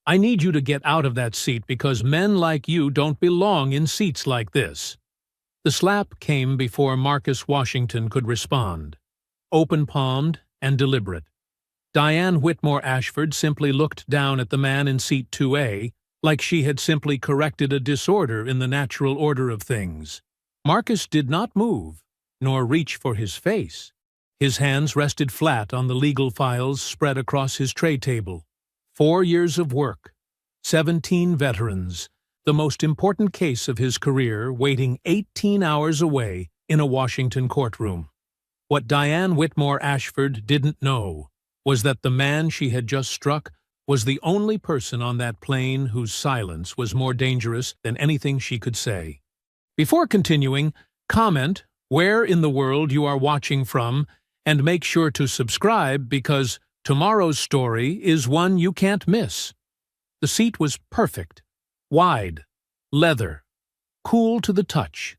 I need you to get out of that seat because men like you don't belong in seats like this." The slap came before Marcus Washington could respond. Open-palmed and deliberate. Diane Whitmore Ashford simply looked down at the man in seat 2A like she had simply corrected a disorder in the natural order of things. Marcus did not move, nor reach for his face. His hands rested flat on the legal files spread across his tray table. 4 years of work, 17 veterans, the most important case of his career waiting 18 hours away in a Washington courtroom. What Diane Whitmore Ashford didn't know was that the man she had just struck was the only person on that plane whose silence was more dangerous than anything she could say. Before continuing, comment where in the world you are watching from and make sure to subscribe because tomorrow's story is one you can't miss. The seat was perfect, wide, leather, cool to the touch.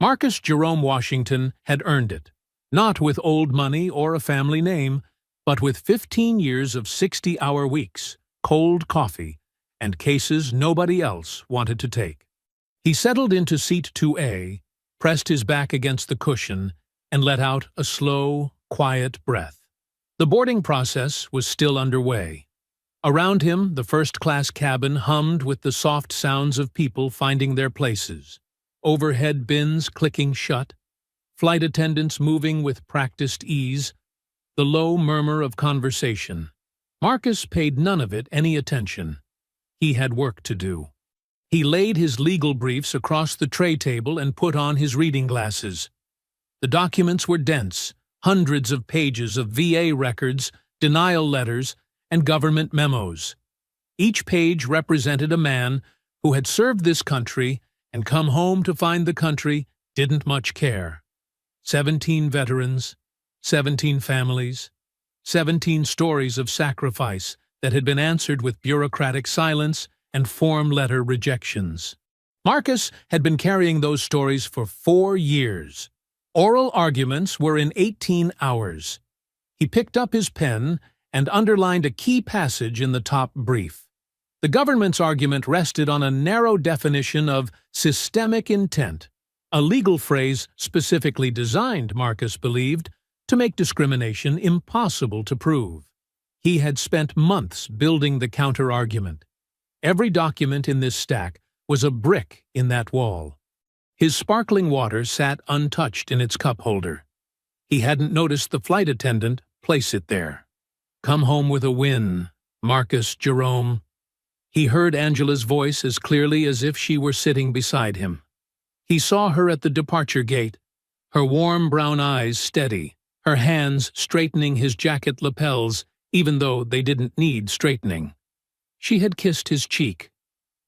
Marcus Jerome Washington had earned it, not with old money or a family name, but with 15 years of 60-hour weeks, cold coffee, and cases nobody else wanted to take. He settled into seat 2A, pressed his back against the cushion, and let out a slow, quiet breath. The boarding process was still underway. Around him, the first-class cabin hummed with the soft sounds of people finding their places, overhead bins clicking shut, flight attendants moving with practiced ease, the low murmur of conversation. Marcus paid none of it any attention. He had work to do. He laid his legal briefs across the tray table and put on his reading glasses. The documents were dense, hundreds of pages of VA records, denial letters, and government memos. Each page represented a man who had served this country and come home to find the country didn't much care. 17 veterans, 17 families, 17 stories of sacrifice that had been answered with bureaucratic silence and form letter rejections. Marcus had been carrying those stories for 4 years. Oral arguments were in 18 hours. He picked up his pen and underlined a key passage in the top brief. The government's argument rested on a narrow definition of systemic intent, a legal phrase specifically designed, Marcus believed, to make discrimination impossible to prove. He had spent months building the counter-argument. Every document in this stack was a brick in that wall. His sparkling water sat untouched in its cup holder. He hadn't noticed the flight attendant place it there. "Come home with a win, Marcus Jerome." He heard Angela's voice as clearly as if she were sitting beside him. He saw her at the departure gate, her warm brown eyes steady, her hands straightening his jacket lapels, even though they didn't need straightening. She had kissed his cheek,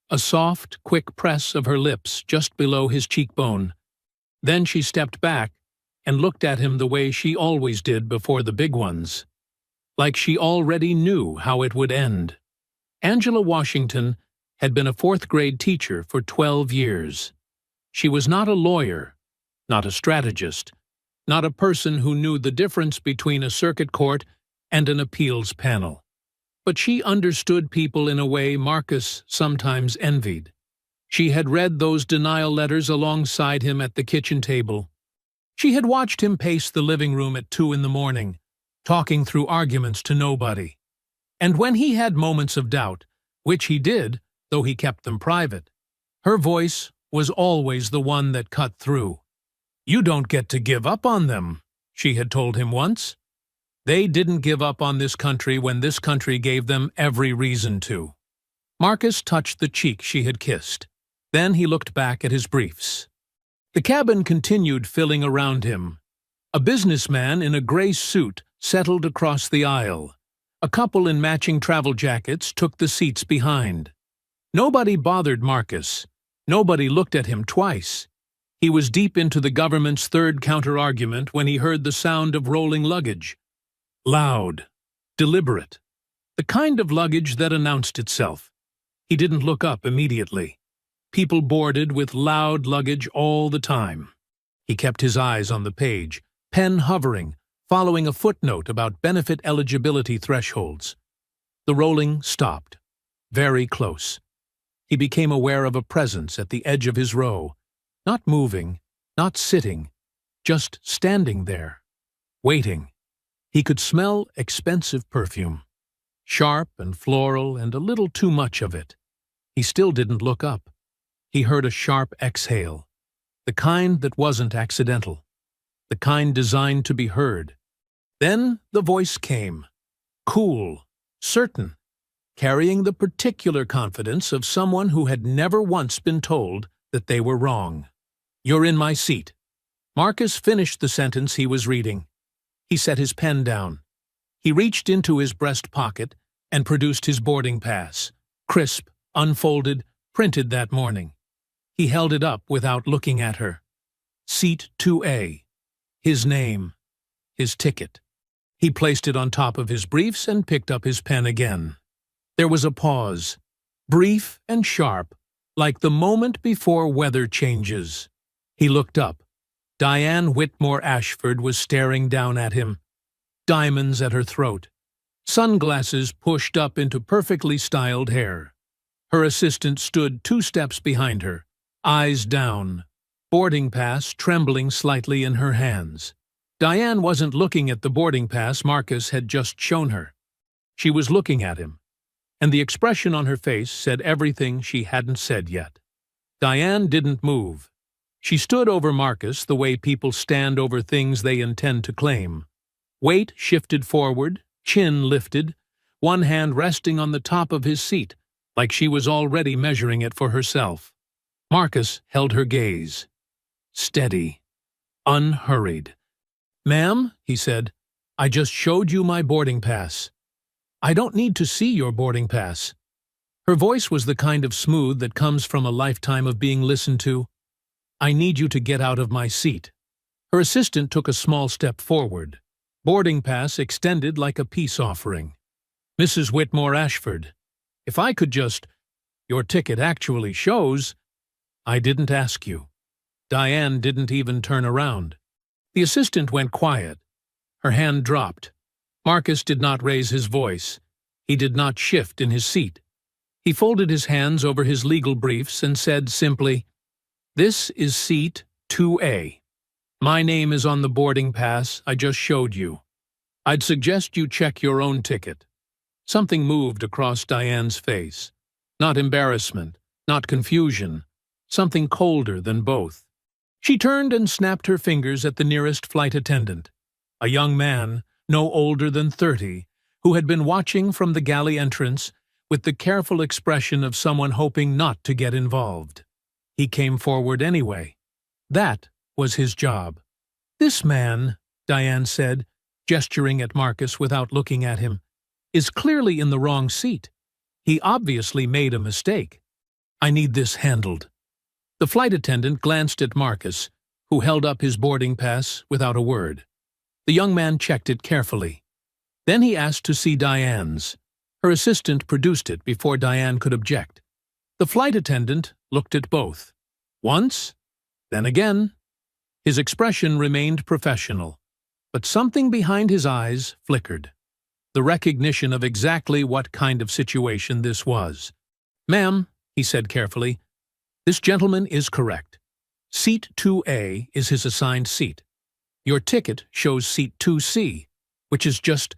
a soft, quick press of her lips just below his cheekbone. Then she stepped back and looked at him the way she always did before the big ones, like she already knew how it would end. Angela Washington had been a fourth-grade teacher for 12 years. She was not a lawyer, not a strategist, not a person who knew the difference between a circuit court and an appeals panel. But she understood people in a way Marcus sometimes envied. She had read those denial letters alongside him at the kitchen table. She had watched him pace the living room at 2 in the morning, talking through arguments to nobody. And when he had moments of doubt, which he did, though he kept them private, her voice was always the one that cut through. "You don't get to give up on them," she had told him once. They didn't give up on this country when this country gave them every reason to. Marcus touched the cheek she had kissed. Then he looked back at his briefs. The cabin continued filling around him. A businessman in a gray suit settled across the aisle. A couple in matching travel jackets took the seats behind. Nobody bothered Marcus. Nobody looked at him twice. He was deep into the government's third counter-argument when he heard the sound of rolling luggage. Loud, deliberate, the kind of luggage that announced itself. He didn't look up immediately. People boarded with loud luggage all the time. He kept his eyes on the page, pen hovering, following a footnote about benefit eligibility thresholds. The rolling stopped. very close. He became aware of a presence at the edge of his row, not moving, not sitting, just standing there, waiting. He could smell expensive perfume, sharp and floral and a little too much of it. He still didn't look up. He heard a sharp exhale, the kind that wasn't accidental, the kind designed to be heard. Then the voice came, cool, certain, carrying the particular confidence of someone who had never once been told that they were wrong. "You're in my seat." Marcus finished the sentence he was reading. He set his pen down. He reached into his breast pocket and produced his boarding pass, crisp, unfolded, printed that morning. He held it up without looking at her. Seat 2A. His name. His ticket. He placed it on top of his briefs and picked up his pen again. There was a pause, brief and sharp, like the moment before weather changes. He looked up. Diane Whitmore Ashford was staring down at him, diamonds at her throat, sunglasses pushed up into perfectly styled hair. Her assistant stood 2 steps behind her, eyes down, boarding pass trembling slightly in her hands. Diane wasn't looking at the boarding pass Marcus had just shown her. She was looking at him, and the expression on her face said everything she hadn't said yet. Diane didn't move. She stood over Marcus the way people stand over things they intend to claim. Weight shifted forward, chin lifted, one hand resting on the top of his seat, like she was already measuring it for herself. Marcus held her gaze. Steady, unhurried. "Ma'am," he said, "I just showed you my boarding pass. I don't need to see your boarding pass." Her voice was the kind of smooth that comes from a lifetime of being listened to. "I need you to get out of my seat." Her assistant took a small step forward, boarding pass extended like a peace offering. "Mrs. Whitmore Ashford, if I could just— Your ticket actually shows—" "I didn't ask you." Diane didn't even turn around. The assistant went quiet. Her hand dropped. Marcus did not raise his voice. He did not shift in his seat. He folded his hands over his legal briefs and said simply, "This is seat 2A. My name is on the boarding pass I just showed you. I'd suggest you check your own ticket." Something moved across Diane's face. Not embarrassment, not confusion, something colder than both. She turned and snapped her fingers at the nearest flight attendant, a young man, no older than 30, who had been watching from the galley entrance with the careful expression of someone hoping not to get involved. He came forward anyway. That was his job. "This man," Diane said, gesturing at Marcus without looking at him, "is clearly in the wrong seat. He obviously made a mistake. I need this handled." The flight attendant glanced at Marcus, who held up his boarding pass without a word. The young man checked it carefully. Then he asked to see Diane's. Her assistant produced it before Diane could object. The flight attendant looked at both. Once, then again. His expression remained professional, but something behind his eyes flickered. The recognition of exactly what kind of situation this was. "Ma'am," he said carefully, "this gentleman is correct. Seat 2A is his assigned seat. Your ticket shows seat 2C, which is just—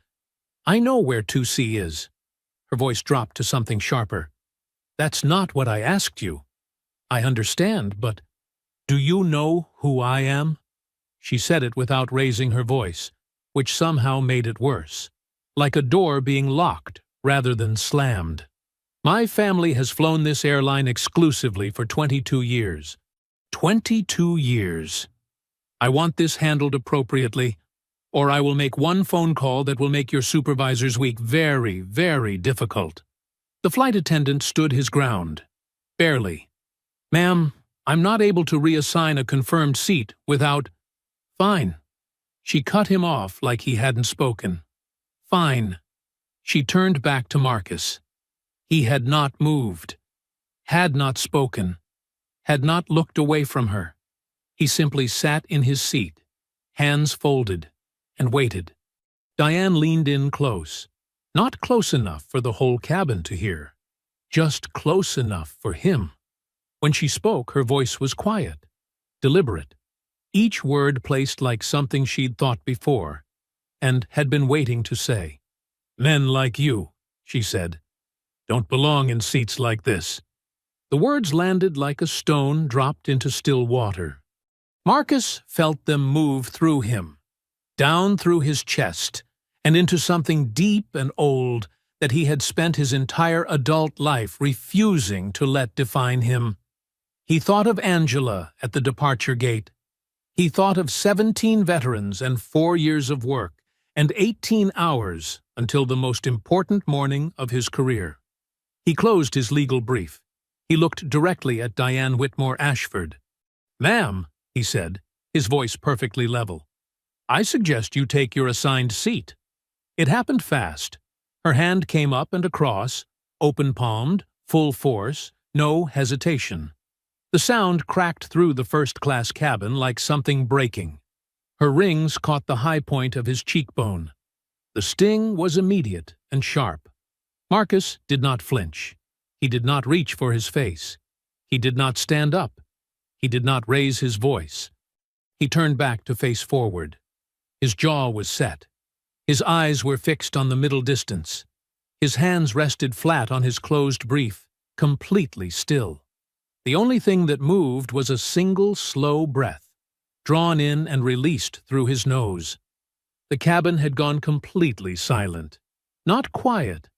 I know where 2C is." Her voice dropped to something sharper. "That's not what I asked you. I understand, but do you know who I am?" She said it without raising her voice, which somehow made it worse, like a door being locked rather than slammed. "My family has flown this airline exclusively for 22 years. 22 years. I want this handled appropriately, or I will make one phone call that will make your supervisor's week very, very difficult." The flight attendant stood his ground. Barely. "Ma'am, I'm not able to reassign a confirmed seat without—" "Fine." She cut him off like he hadn't spoken. "Fine." She turned back to Marcus. He had not moved, had not spoken, had not looked away from her. He simply sat in his seat, hands folded, and waited. Diane leaned in close, not close enough for the whole cabin to hear. just close enough for him. When she spoke, her voice was quiet, deliberate, each word placed like something she'd thought before, and had been waiting to say. "Men like you," she said, "don't belong in seats like this." The words landed like a stone dropped into still water. Marcus felt them move through him, down through his chest, and into something deep and old that he had spent his entire adult life refusing to let define him. He thought of Angela at the departure gate. He thought of 17 veterans and 4 years of work, and 18 hours until the most important morning of his career. He closed his legal brief. He looked directly at Diane Whitmore Ashford. "Ma'am," he said, his voice perfectly level, "I suggest you take your assigned seat." It happened fast. Her hand came up and across, open-palmed, full force, no hesitation. The sound cracked through the first-class cabin like something breaking. Her rings caught the high point of his cheekbone. The sting was immediate and sharp. Marcus did not flinch. He did not reach for his face. He did not stand up. He did not raise his voice. He turned back to face forward. His jaw was set. His eyes were fixed on the middle distance. His hands rested flat on his closed brief, completely still. The only thing that moved was a single slow breath, drawn in and released through his nose. The cabin had gone completely silent. Not quiet,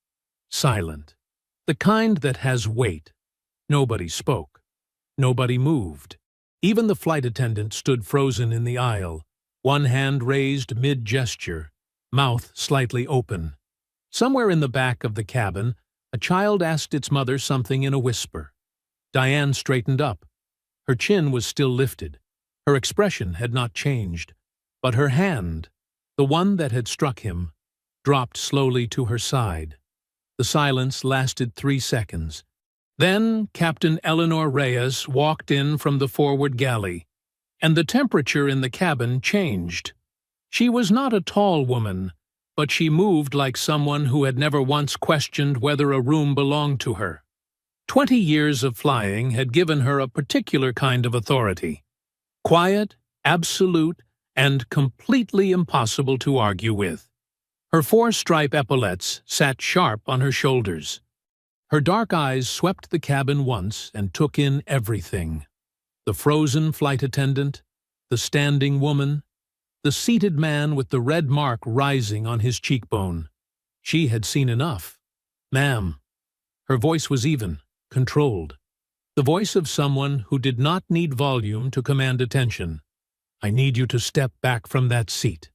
silent. The kind that has weight. Nobody spoke. Nobody moved. Even the flight attendant stood frozen in the aisle, one hand raised mid-gesture, mouth slightly open. Somewhere in the back of the cabin, a child asked its mother something in a whisper. Diane straightened up. Her chin was still lifted. Her expression had not changed. But her hand, the one that had struck him, dropped slowly to her side. The silence lasted 3 seconds. Then Captain Eleanor Reyes walked in from the forward galley, and the temperature in the cabin changed. She was not a tall woman, but she moved like someone who had never once questioned whether a room belonged to her. 20 years of flying had given her a particular kind of authority. Quiet, absolute, and completely impossible to argue with. Her 4-stripe epaulets sat sharp on her shoulders. Her dark eyes swept the cabin once and took in everything. The frozen flight attendant, the standing woman, the seated man with the red mark rising on his cheekbone. She had seen enough. "Ma'am." Her voice was even, controlled. The voice of someone who did not need volume to command attention. "I need you to step back from that seat."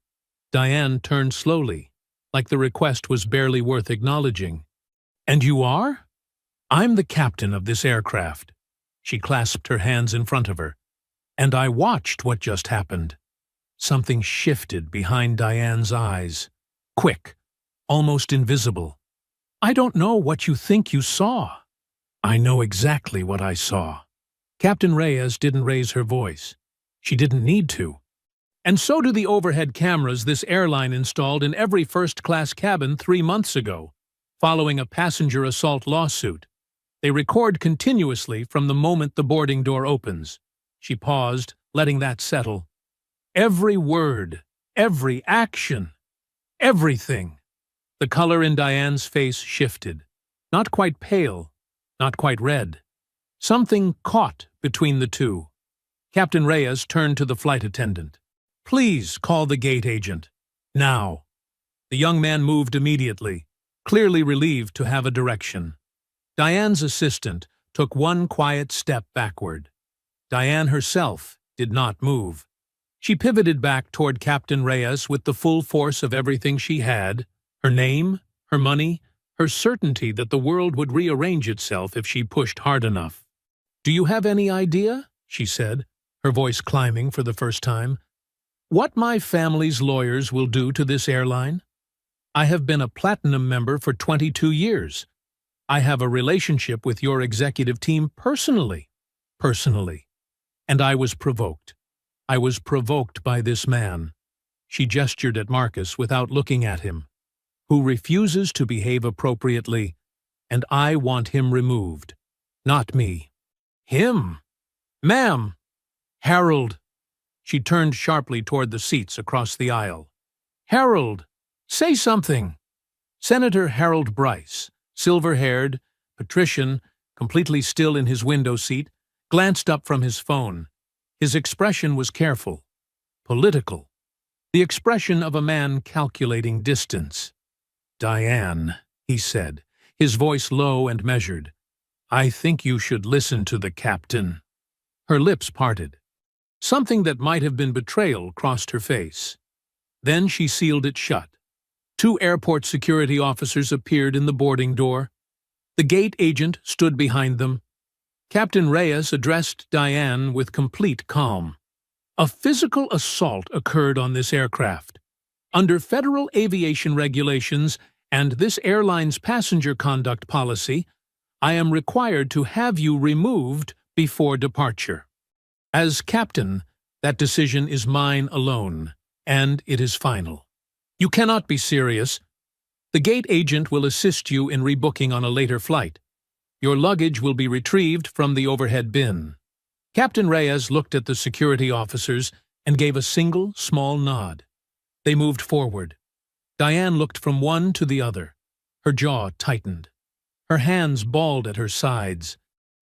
Diane turned slowly, like the request was barely worth acknowledging. "And you are?" "I'm the captain of this aircraft." She clasped her hands in front of her. "And I watched what just happened." Something shifted behind Diane's eyes. Quick, almost invisible. "I don't know what you think you saw." "I know exactly what I saw." Captain Reyes didn't raise her voice. She didn't need to. "And so do the overhead cameras this airline installed in every first-class cabin 3 months ago, following a passenger assault lawsuit. They record continuously from the moment the boarding door opens." She paused, letting that settle. Every word, every action, everything. The color in Diane's face shifted. Not quite pale, not quite red. Something caught between the two. Captain Reyes turned to the flight attendant. "Please call the gate agent. Now." The young man moved immediately, clearly relieved to have a direction. Diane's assistant took one quiet step backward. Diane herself did not move. She pivoted back toward Captain Reyes with the full force of everything she had, her name, her money, her certainty that the world would rearrange itself if she pushed hard enough. "Do you have any idea," she said, her voice climbing for the first time, "what my family's lawyers will do to this airline? I have been a platinum member for 22 years. I have a relationship with your executive team personally. And I was provoked. I was provoked by this man." She gestured at Marcus without looking at him. "Who refuses to behave appropriately and I want him removed. Not me. Him? Ma'am! Harold! She turned sharply toward the seats across the aisle. Harold! Say something! Senator Harold Bryce, silver-haired, patrician, completely still in his window seat, glanced up from his phone. His expression was careful, political, the expression of a man calculating distance. Diane, he said, his voice low and measured, I think you should listen to the captain. Her lips parted. Something that might have been betrayal crossed her face. Then she sealed it shut. 2 airport security officers appeared in the boarding door. The gate agent stood behind them. Captain Reyes addressed Diane with complete calm. A physical assault occurred on this aircraft. Under federal aviation regulations and this airline's passenger conduct policy, I am required to have you removed before departure. As captain, that decision is mine alone, and it is final. You cannot be serious. The gate agent will assist you in rebooking on a later flight. Your luggage will be retrieved from the overhead bin. Captain Reyes looked at the security officers and gave a single, small nod. They moved forward. Diane looked from one to the other. Her jaw tightened. Her hands balled at her sides.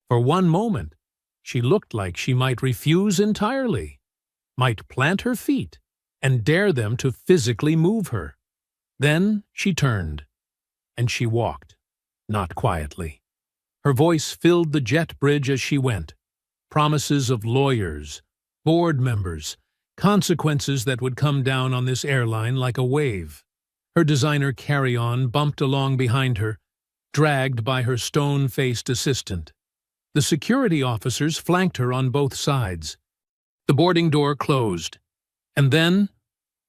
For one moment, she looked like she might refuse entirely, might plant her feet and dare them to physically move her. Then she turned, and she walked, not quietly. Her voice filled the jet bridge as she went. Promises of lawyers, board members, consequences that would come down on this airline like a wave. Her designer carry-on bumped along behind her, dragged by her stone-faced assistant. The security officers flanked her on both sides. The boarding door closed, and then,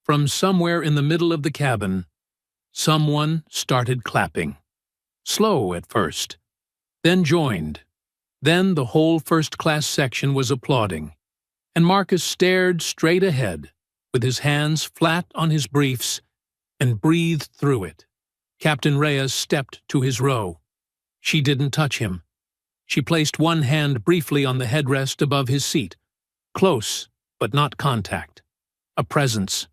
from somewhere in the middle of the cabin, someone started clapping. Slow at first, then joined. Then the whole first-class section was applauding, and Marcus stared straight ahead, with his hands flat on his briefs, and breathed through it. Captain Reyes stepped to his row. She didn't touch him. She placed one hand briefly on the headrest above his seat. Close, but not contact. A presence.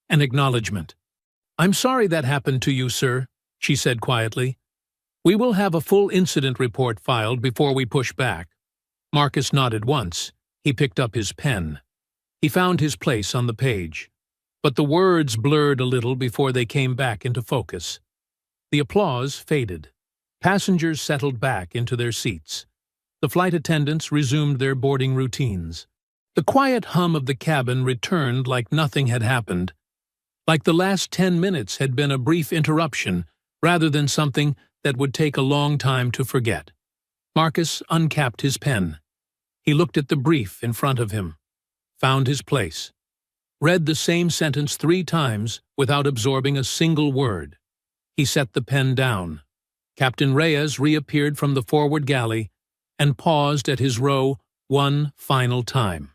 An acknowledgement. I'm sorry that happened to you, sir, she said quietly. We will have a full incident report filed before we push back. Marcus nodded once. He picked up his pen. He found his place on the page. But the words blurred a little before they came back into focus. The applause faded. Passengers settled back into their seats. The flight attendants resumed their boarding routines. The quiet hum of the cabin returned like nothing had happened, like the last 10 minutes had been a brief interruption rather than something that would take a long time to forget. Marcus uncapped his pen. He looked at the brief in front of him, found his place, read the same sentence 3 times without absorbing a single word. He set the pen down. Captain Reyes reappeared from the forward galley and paused at his row one final time.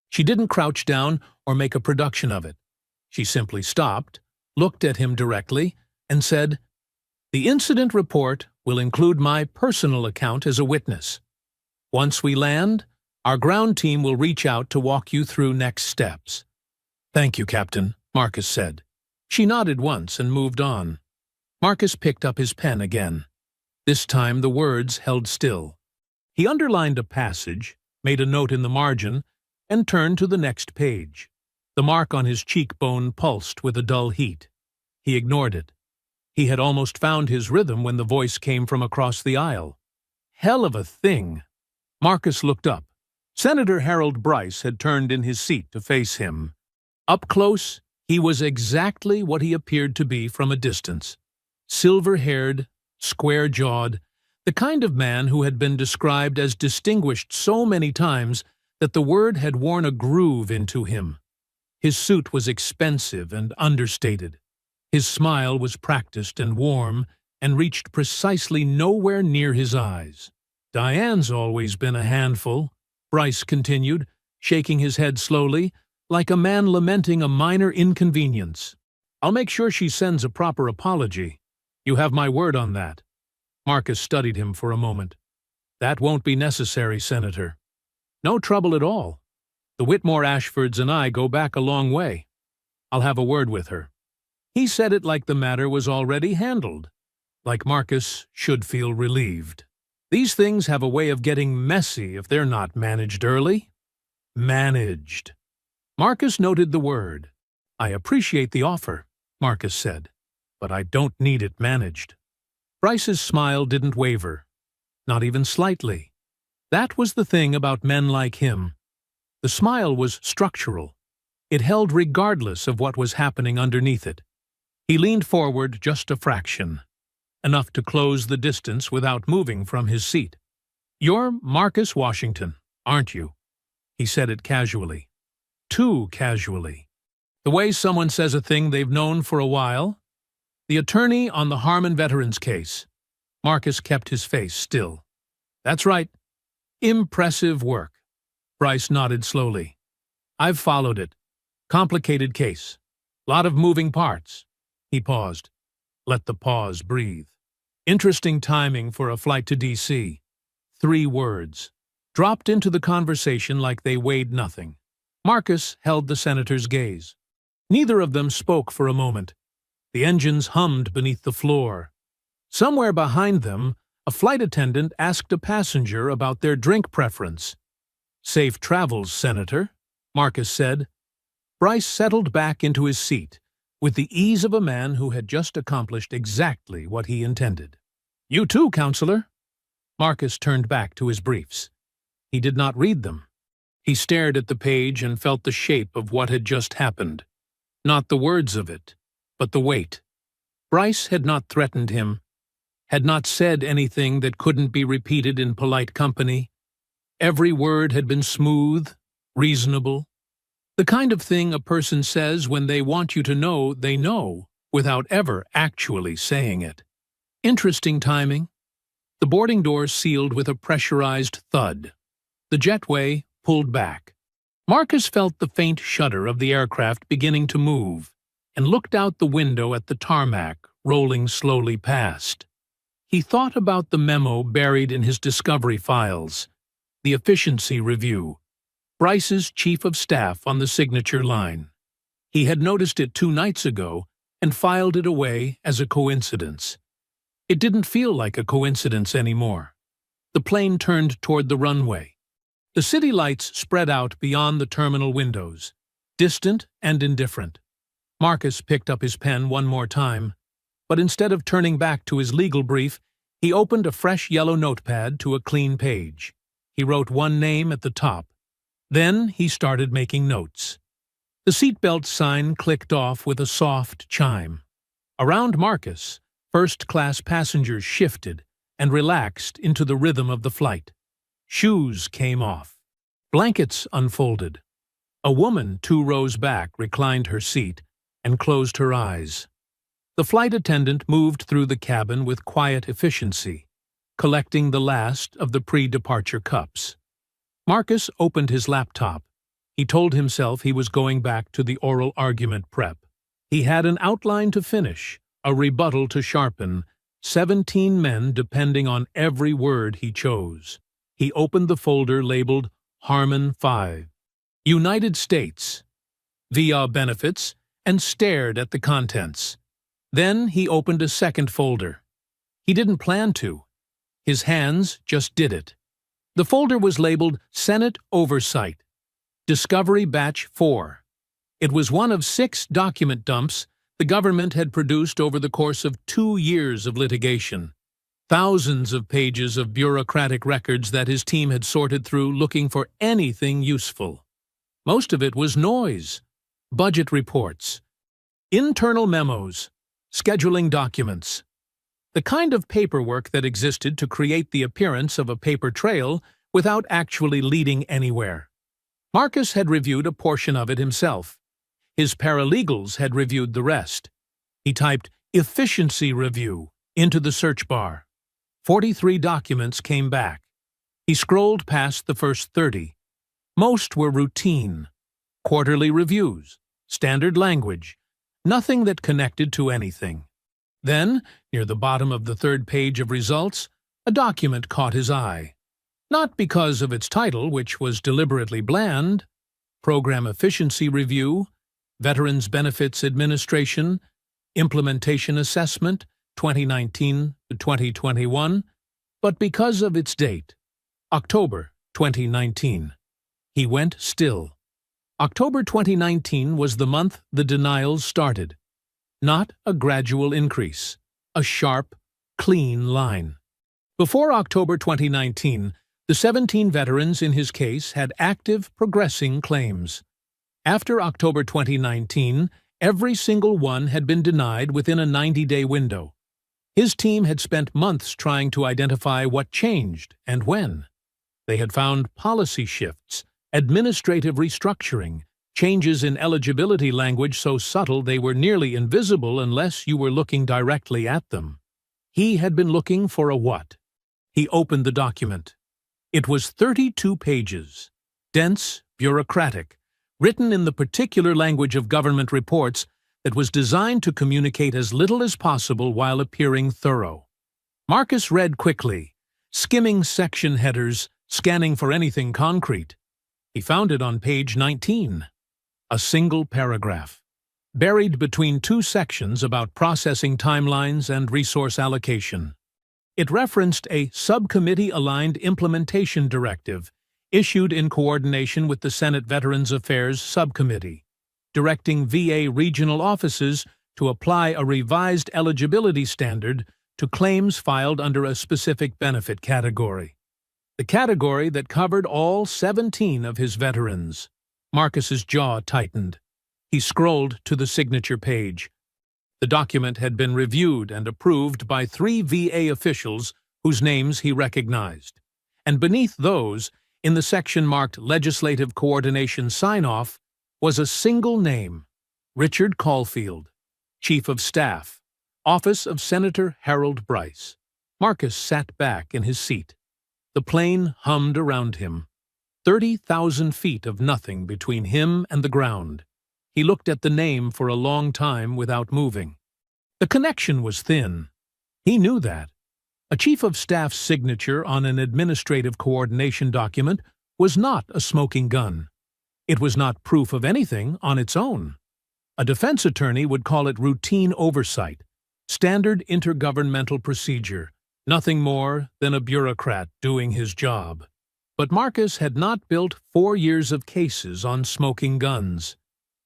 She didn't crouch down or make a production of it. She simply stopped, looked at him directly, and said, "The incident report will include my personal account as a witness. Once we land, our ground team will reach out to walk you through next steps." "Thank you, Captain," Marcus said. She nodded once and moved on. Marcus picked up his pen again. This time the words held still. He underlined a passage, made a note in the margin, and turned to the next page. The mark on his cheekbone pulsed with a dull heat. He ignored it. He had almost found his rhythm when the voice came from across the aisle. Hell of a thing. Marcus looked up. Senator Harold Bryce had turned in his seat to face him. Up close, he was exactly what he appeared to be from a distance. Silver-haired, square-jawed, the kind of man who had been described as distinguished so many times that the word had worn a groove into him. His suit was expensive and understated. His smile was practiced and warm and reached precisely nowhere near his eyes. "Diane's always been a handful," Bryce continued, shaking his head slowly, like a man lamenting a minor inconvenience. "I'll make sure she sends a proper apology. You have my word on that." Marcus studied him for a moment. That won't be necessary, Senator. No trouble at all. The Whitmore Ashfords and I go back a long way. I'll have a word with her. He said it like the matter was already handled, like Marcus should feel relieved. These things have a way of getting messy if they're not managed early. Managed. Marcus noted the word. I appreciate the offer, Marcus said, but I don't need it managed. Bryce's smile didn't waver, not even slightly. That was the thing about men like him. The smile was structural. It held regardless of what was happening underneath it. He leaned forward just a fraction, enough to close the distance without moving from his seat. You're Marcus Washington, aren't you? He said it casually. Too casually. The way someone says a thing they've known for a while. The attorney on the Harmon veterans case. Marcus kept his face still. That's right. Impressive work. Bryce nodded slowly. I've followed it. Complicated case. Lot of moving parts. He paused. Let the pause breathe. Interesting timing for a flight to D.C. 3 words. Dropped into the conversation like they weighed nothing. Marcus held the senator's gaze. Neither of them spoke for a moment. The engines hummed beneath the floor. Somewhere behind them, a flight attendant asked a passenger about their drink preference. Safe travels, Senator, Marcus said. Bryce settled back into his seat, with the ease of a man who had just accomplished exactly what he intended. You too, Counselor. Marcus turned back to his briefs. He did not read them. He stared at the page and felt the shape of what had just happened. Not the words of it, but the weight. Bryce had not threatened him, had not said anything that couldn't be repeated in polite company. Every word had been smooth, reasonable. The kind of thing a person says when they want you to know they know, without ever actually saying it. Interesting timing. The boarding doors sealed with a pressurized thud. The jetway pulled back. Marcus felt the faint shudder of the aircraft beginning to move, and looked out the window at the tarmac rolling slowly past. He thought about the memo buried in his discovery files, the efficiency review, Bryce's chief of staff on the signature line. He had noticed it 2 nights ago and filed it away as a coincidence. It didn't feel like a coincidence anymore. The plane turned toward the runway. The city lights spread out beyond the terminal windows, distant and indifferent. Marcus picked up his pen one more time, but instead of turning back to his legal brief, he opened a fresh yellow notepad to a clean page. He wrote one name at the top. Then he started making notes. The seatbelt sign clicked off with a soft chime. Around Marcus, first-class passengers shifted and relaxed into the rhythm of the flight. Shoes came off. Blankets unfolded. A woman 2 rows back reclined her seat and closed her eyes. The flight attendant moved through the cabin with quiet efficiency, collecting the last of the pre-departure cups. Marcus opened his laptop. He told himself he was going back to the oral argument prep. He had an outline to finish, a rebuttal to sharpen, 17 men depending on every word he chose. He opened the folder labeled Harmon 5, United States, via benefits, and stared at the contents. Then he opened a second folder. He didn't plan to. His hands just did it. The folder was labeled Senate Oversight, Discovery Batch 4. It was one of 6 document dumps the government had produced over the course of 2 years of litigation. Thousands of pages of bureaucratic records that his team had sorted through looking for anything useful. Most of it was noise, budget reports, internal memos, scheduling documents. The kind of paperwork that existed to create the appearance of a paper trail without actually leading anywhere. Marcus had reviewed a portion of it himself. His paralegals had reviewed the rest. He typed Efficiency Review into the search bar. 43 documents came back. He scrolled past the first 30. Most were routine. Quarterly reviews, standard language, nothing that connected to anything. Then, near the bottom of the third page of results, a document caught his eye. Not because of its title, which was deliberately bland: Program Efficiency Review, Veterans Benefits Administration, Implementation Assessment, 2019 to 2021, but because of its date, October 2019. He went still. October 2019 was the month the denials started. Not a gradual increase, a sharp, clean line. Before October 2019, the 17 veterans in his case had active, progressing claims. After October 2019, every single one had been denied within a 90-day window. His team had spent months trying to identify what changed and when. They had found policy shifts, administrative restructuring, changes in eligibility language so subtle they were nearly invisible unless you were looking directly at them. He had been looking for a what? He opened the document. It was 32 pages, dense, bureaucratic, written in the particular language of government reports that was designed to communicate as little as possible while appearing thorough. Marcus read quickly, skimming section headers, scanning for anything concrete. He found it on page 19. A single paragraph, buried between two sections about processing timelines and resource allocation. It referenced a subcommittee-aligned implementation directive issued in coordination with the Senate Veterans Affairs Subcommittee, directing VA regional offices to apply a revised eligibility standard to claims filed under a specific benefit category. The category that covered all 17 of his veterans. Marcus's jaw tightened. He scrolled to the signature page. The document had been reviewed and approved by 3 VA officials whose names he recognized. And beneath those, in the section marked Legislative Coordination Sign-Off, was a single name: Richard Caulfield, Chief of Staff, Office of Senator Harold Bryce. Marcus sat back in his seat. The plane hummed around him. 30,000 feet of nothing between him and the ground. He looked at the name for a long time without moving. The connection was thin. He knew that. A chief of staff's signature on an administrative coordination document was not a smoking gun. It was not proof of anything on its own. A defense attorney would call it routine oversight, standard intergovernmental procedure, nothing more than a bureaucrat doing his job. But Marcus had not built 4 years of cases on smoking guns.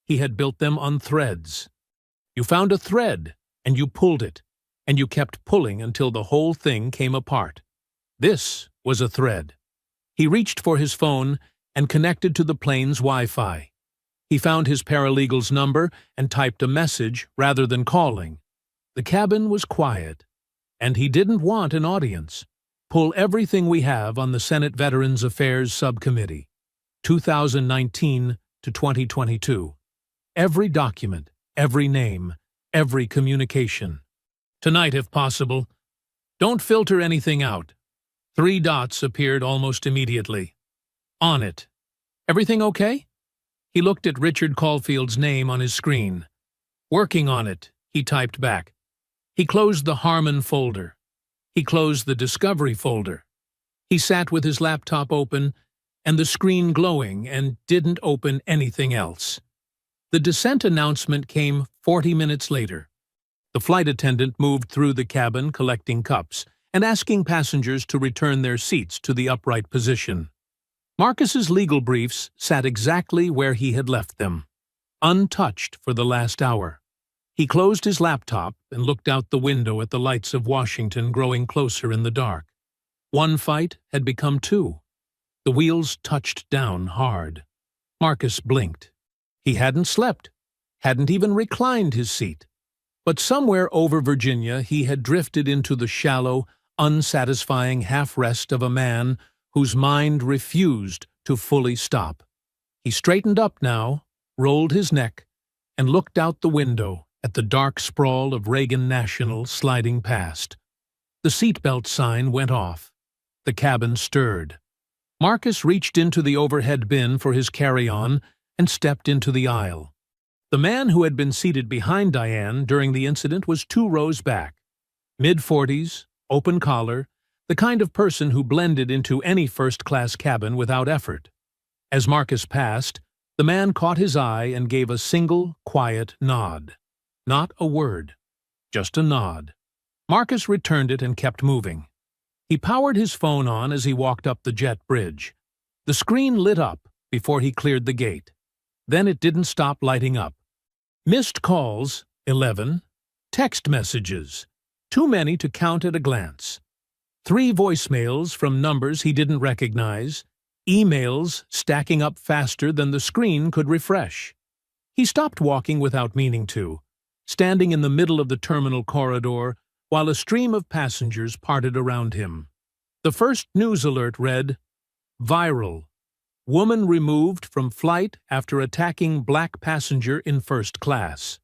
He had built them on threads. You found a thread, and you pulled it, and you kept pulling until the whole thing came apart. This was a thread. He reached for his phone and connected to the plane's Wi-Fi. He found his paralegal's number and typed a message rather than calling. The cabin was quiet, and he didn't want an audience. Pull everything we have on the Senate Veterans Affairs Subcommittee, 2019 to 2022. Every document, every name, every communication. Tonight, if possible. Don't filter anything out. 3 dots appeared almost immediately. On it. Everything okay? He looked at Richard Caulfield's name on his screen. Working on it, he typed back. He closed the Harmon folder. He closed the Discovery folder. He sat with his laptop open and the screen glowing and didn't open anything else. The descent announcement came 40 minutes later. The flight attendant moved through the cabin collecting cups and asking passengers to return their seats to the upright position. Marcus's legal briefs sat exactly where he had left them, untouched for the last hour. He closed his laptop and looked out the window at the lights of Washington growing closer in the dark. One fight had become 2. The wheels touched down hard. Marcus blinked. He hadn't slept, hadn't even reclined his seat. But somewhere over Virginia he had drifted into the shallow, unsatisfying half-rest of a man whose mind refused to fully stop. He straightened up now, rolled his neck, and looked out the window at the dark sprawl of Reagan National sliding past. The seatbelt sign went off. The cabin stirred. Marcus reached into the overhead bin for his carry-on and stepped into the aisle. The man who had been seated behind Diane during the incident was 2 rows back. Mid-40s, open collar, the kind of person who blended into any first-class cabin without effort. As Marcus passed, the man caught his eye and gave a single, quiet nod. Not a word, just a nod. Marcus returned it and kept moving. He powered his phone on as he walked up the jet bridge. The screen lit up before he cleared the gate. Then it didn't stop lighting up. Missed calls, 11. Text messages, too many to count at a glance. 3 voicemails from numbers he didn't recognize. Emails stacking up faster than the screen could refresh. He stopped walking without meaning to, standing in the middle of the terminal corridor while a stream of passengers parted around him. The first news alert read, "Viral. Woman removed from flight after attacking black passenger in first class."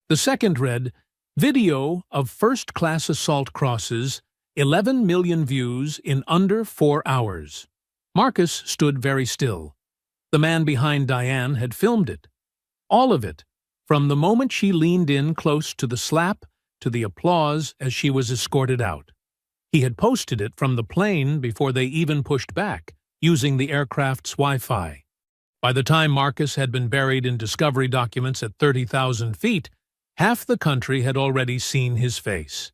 The second read, "Video of first-class assault crosses, 11 million views in under 4 hours." Marcus stood very still. The man behind Diane had filmed it. All of it, from the moment she leaned in close to the slap to the applause as she was escorted out. He had posted it from the plane before they even pushed back, using the aircraft's Wi-Fi. By the time Marcus had been buried in discovery documents at 30,000 feet, half the country had already seen his face.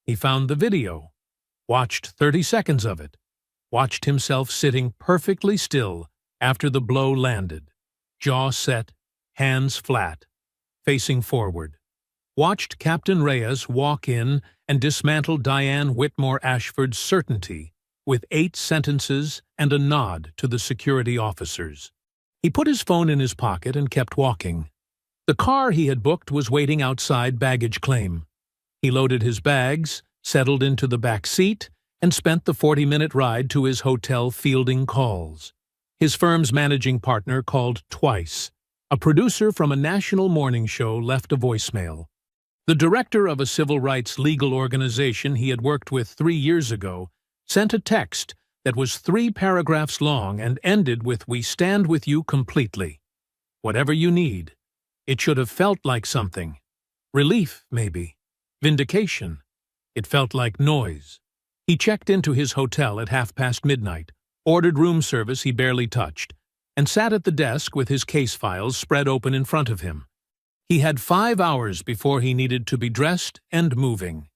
He found the video, watched 30 seconds of it, watched himself sitting perfectly still after the blow landed, jaw set, hands flat, facing forward. Watched Captain Reyes walk in and dismantle Diane Whitmore Ashford's certainty with 8 sentences and a nod to the security officers. He put his phone in his pocket and kept walking. The car he had booked was waiting outside baggage claim. He loaded his bags, settled into the back seat, and spent the 40-minute ride to his hotel fielding calls. His firm's managing partner called twice. A producer from a national morning show left a voicemail. The director of a civil rights legal organization he had worked with 3 years ago sent a text that was 3 paragraphs long and ended with, "We stand with you completely. Whatever you need." It should have felt like something. Relief, maybe. Vindication. It felt like noise. He checked into his hotel at midnight, ordered room service he barely touched, and sat at the desk with his case files spread open in front of him. He had 5 hours before he needed to be dressed and moving.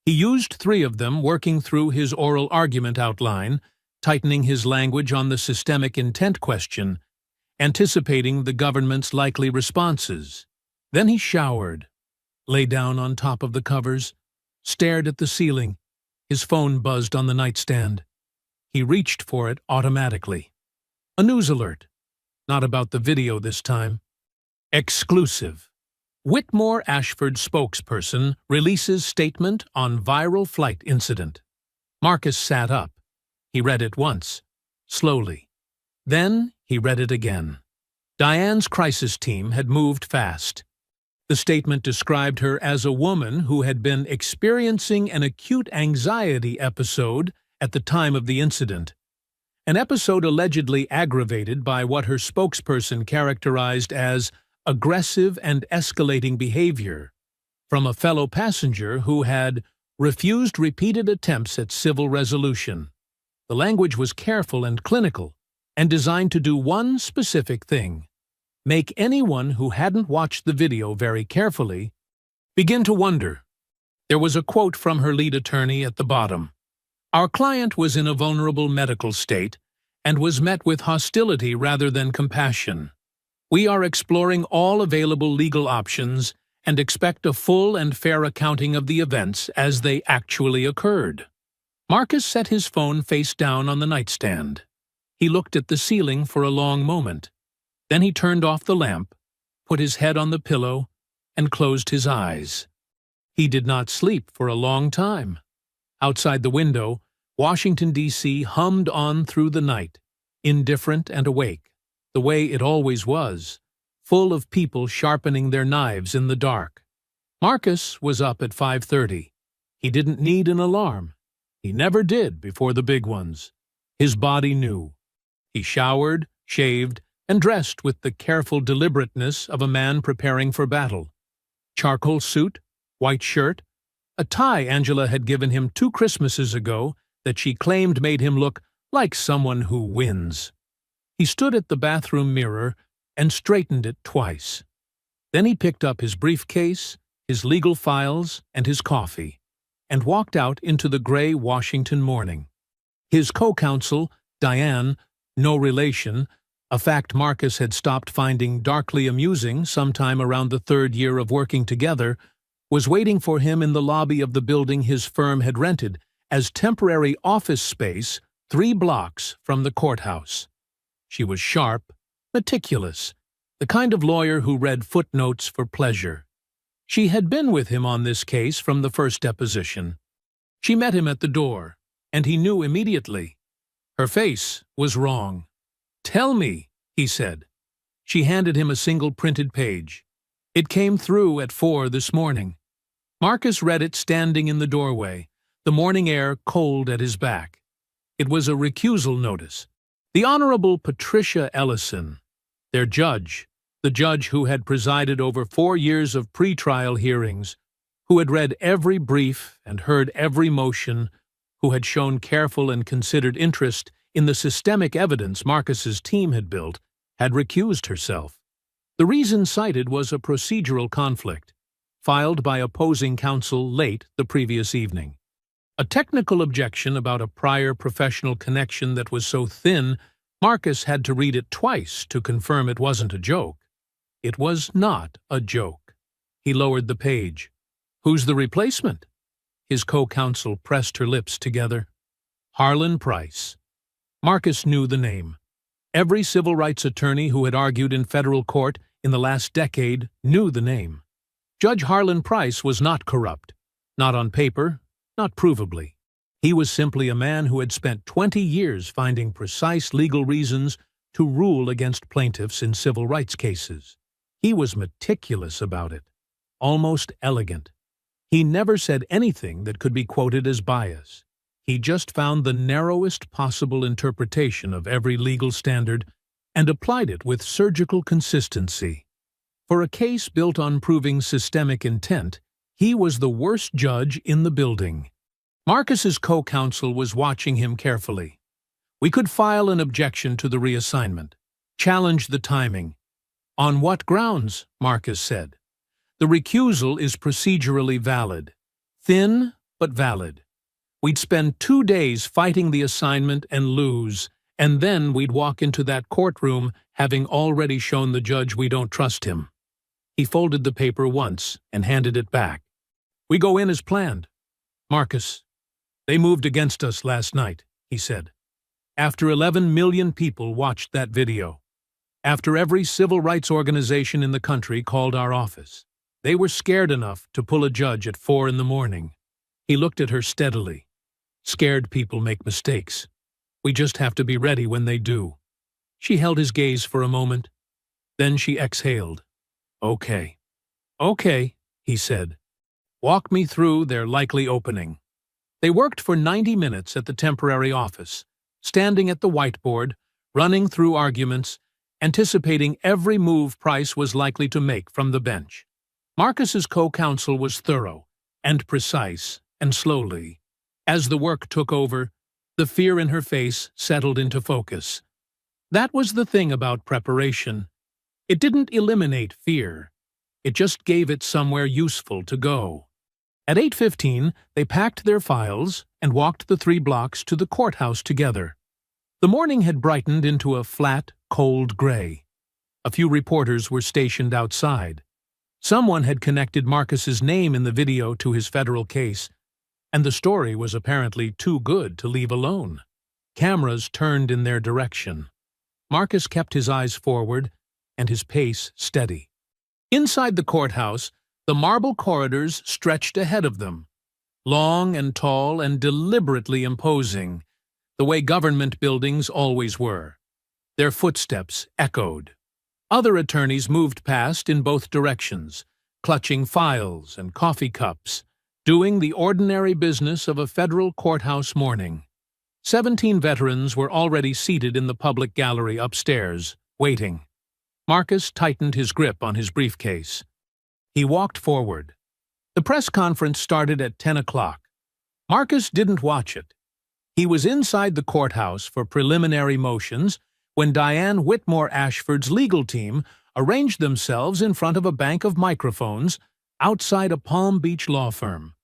He used 3 of them working through his oral argument outline, tightening his language on the systemic intent question, anticipating the government's likely responses. Then he showered, lay down on top of the covers, stared at the ceiling. His phone buzzed on the nightstand. He reached for it automatically. A news alert. Not about the video this time. Exclusive. Whitmore Ashford spokesperson releases statement on viral flight incident. Marcus sat up. He read it once, slowly. Then he read it again. Diane's crisis team had moved fast. The statement described her as a woman who had been experiencing an acute anxiety episode at the time of the incident, an episode allegedly aggravated by what her spokesperson characterized as aggressive and escalating behavior from a fellow passenger who had refused repeated attempts at civil resolution. The language was careful and clinical, and designed to do one specific thing: make anyone who hadn't watched the video very carefully begin to wonder. There was a quote from her lead attorney at the bottom. Our client was in a vulnerable medical state and was met with hostility rather than compassion. We are exploring all available legal options and expect a full and fair accounting of the events as they actually occurred. Marcus set his phone face down on the nightstand. He looked at the ceiling for a long moment. Then he turned off the lamp, put his head on the pillow, and closed his eyes. He did not sleep for a long time. Outside the window, Washington, D.C. hummed on through the night, indifferent and awake, the way it always was, full of people sharpening their knives in the dark. Marcus was up at 5:30. He didn't need an alarm. He never did before the big ones. His body knew. He showered, shaved, and dressed with the careful deliberateness of a man preparing for battle. Charcoal suit, white shirt, a tie Angela had given him 2 Christmases ago that she claimed made him look like someone who wins. He stood at the bathroom mirror and straightened it twice. Then he picked up his briefcase, his legal files, and his coffee, and walked out into the gray Washington morning. His co-counsel, Diane, no relation, a fact Marcus had stopped finding darkly amusing sometime around the 3rd year of working together, was waiting for him in the lobby of the building his firm had rented as temporary office space 3 blocks from the courthouse. She was sharp, meticulous, the kind of lawyer who read footnotes for pleasure. She had been with him on this case from the first deposition. She met him at the door, and he knew immediately. Her face was wrong. "Tell me," he said. She handed him a single printed page. It came through at 4 this morning. Marcus read it standing in the doorway, the morning air cold at his back. It was a recusal notice. The Honorable Patricia Ellison, their judge, the judge who had presided over 4 years of pretrial hearings, who had read every brief and heard every motion, who had shown careful and considered interest in the systemic evidence Marcus's team had built, had recused herself. The reason cited was a procedural conflict, filed by opposing counsel late the previous evening. A technical objection about a prior professional connection that was so thin, Marcus had to read it twice to confirm it wasn't a joke. It was not a joke. He lowered the page. "Who's the replacement?" His co-counsel pressed her lips together. "Harlan Price." Marcus knew the name. Every civil rights attorney who had argued in federal court in the last decade knew the name. Judge Harlan Price was not corrupt, not on paper, not provably. He was simply a man who had spent 20 years finding precise legal reasons to rule against plaintiffs in civil rights cases. He was meticulous about it, almost elegant. He never said anything that could be quoted as bias. He just found the narrowest possible interpretation of every legal standard and applied it with surgical consistency. For a case built on proving systemic intent, he was the worst judge in the building. Marcus's co-counsel was watching him carefully. "We could file an objection to the reassignment. Challenge the timing." "On what grounds?" Marcus said. "The recusal is procedurally valid. Thin, but valid. We'd spend 2 days fighting the assignment and lose, and then we'd walk into that courtroom having already shown the judge we don't trust him." He folded the paper once and handed it back. "We go in as planned." "Marcus, they moved against us last night," he said. "After 11 million people watched that video. After every civil rights organization in the country called our office. They were scared enough to pull a judge at 4 in the morning. He looked at her steadily. "Scared people make mistakes. We just have to be ready when they do." She held his gaze for a moment. Then she exhaled. "Okay." "Okay," he said. "Walk me through their likely opening." They worked for 90 minutes at the temporary office, standing at the whiteboard, running through arguments, anticipating every move Price was likely to make from the bench. Marcus's co-counsel was thorough and precise, and slowly, as the work took over, the fear in her face settled into focus. That was the thing about preparation. It didn't eliminate fear. It just gave it somewhere useful to go. At 8:15, they packed their files and walked the 3 blocks to the courthouse together. The morning had brightened into a flat, cold gray. A few reporters were stationed outside. Someone had connected Marcus's name in the video to his federal case, and the story was apparently too good to leave alone. Cameras turned in their direction. Marcus kept his eyes forward and his pace steady. Inside the courthouse, the marble corridors stretched ahead of them, long and tall and deliberately imposing, the way government buildings always were. Their footsteps echoed. Other attorneys moved past in both directions, clutching files and coffee cups, doing the ordinary business of a federal courthouse morning. 17 veterans were already seated in the public gallery upstairs, waiting. Marcus tightened his grip on his briefcase. He walked forward. The press conference started at 10 o'clock. Marcus didn't watch it. He was inside the courthouse for preliminary motions when Diane Whitmore Ashford's legal team arranged themselves in front of a bank of microphones outside a Palm Beach law firm.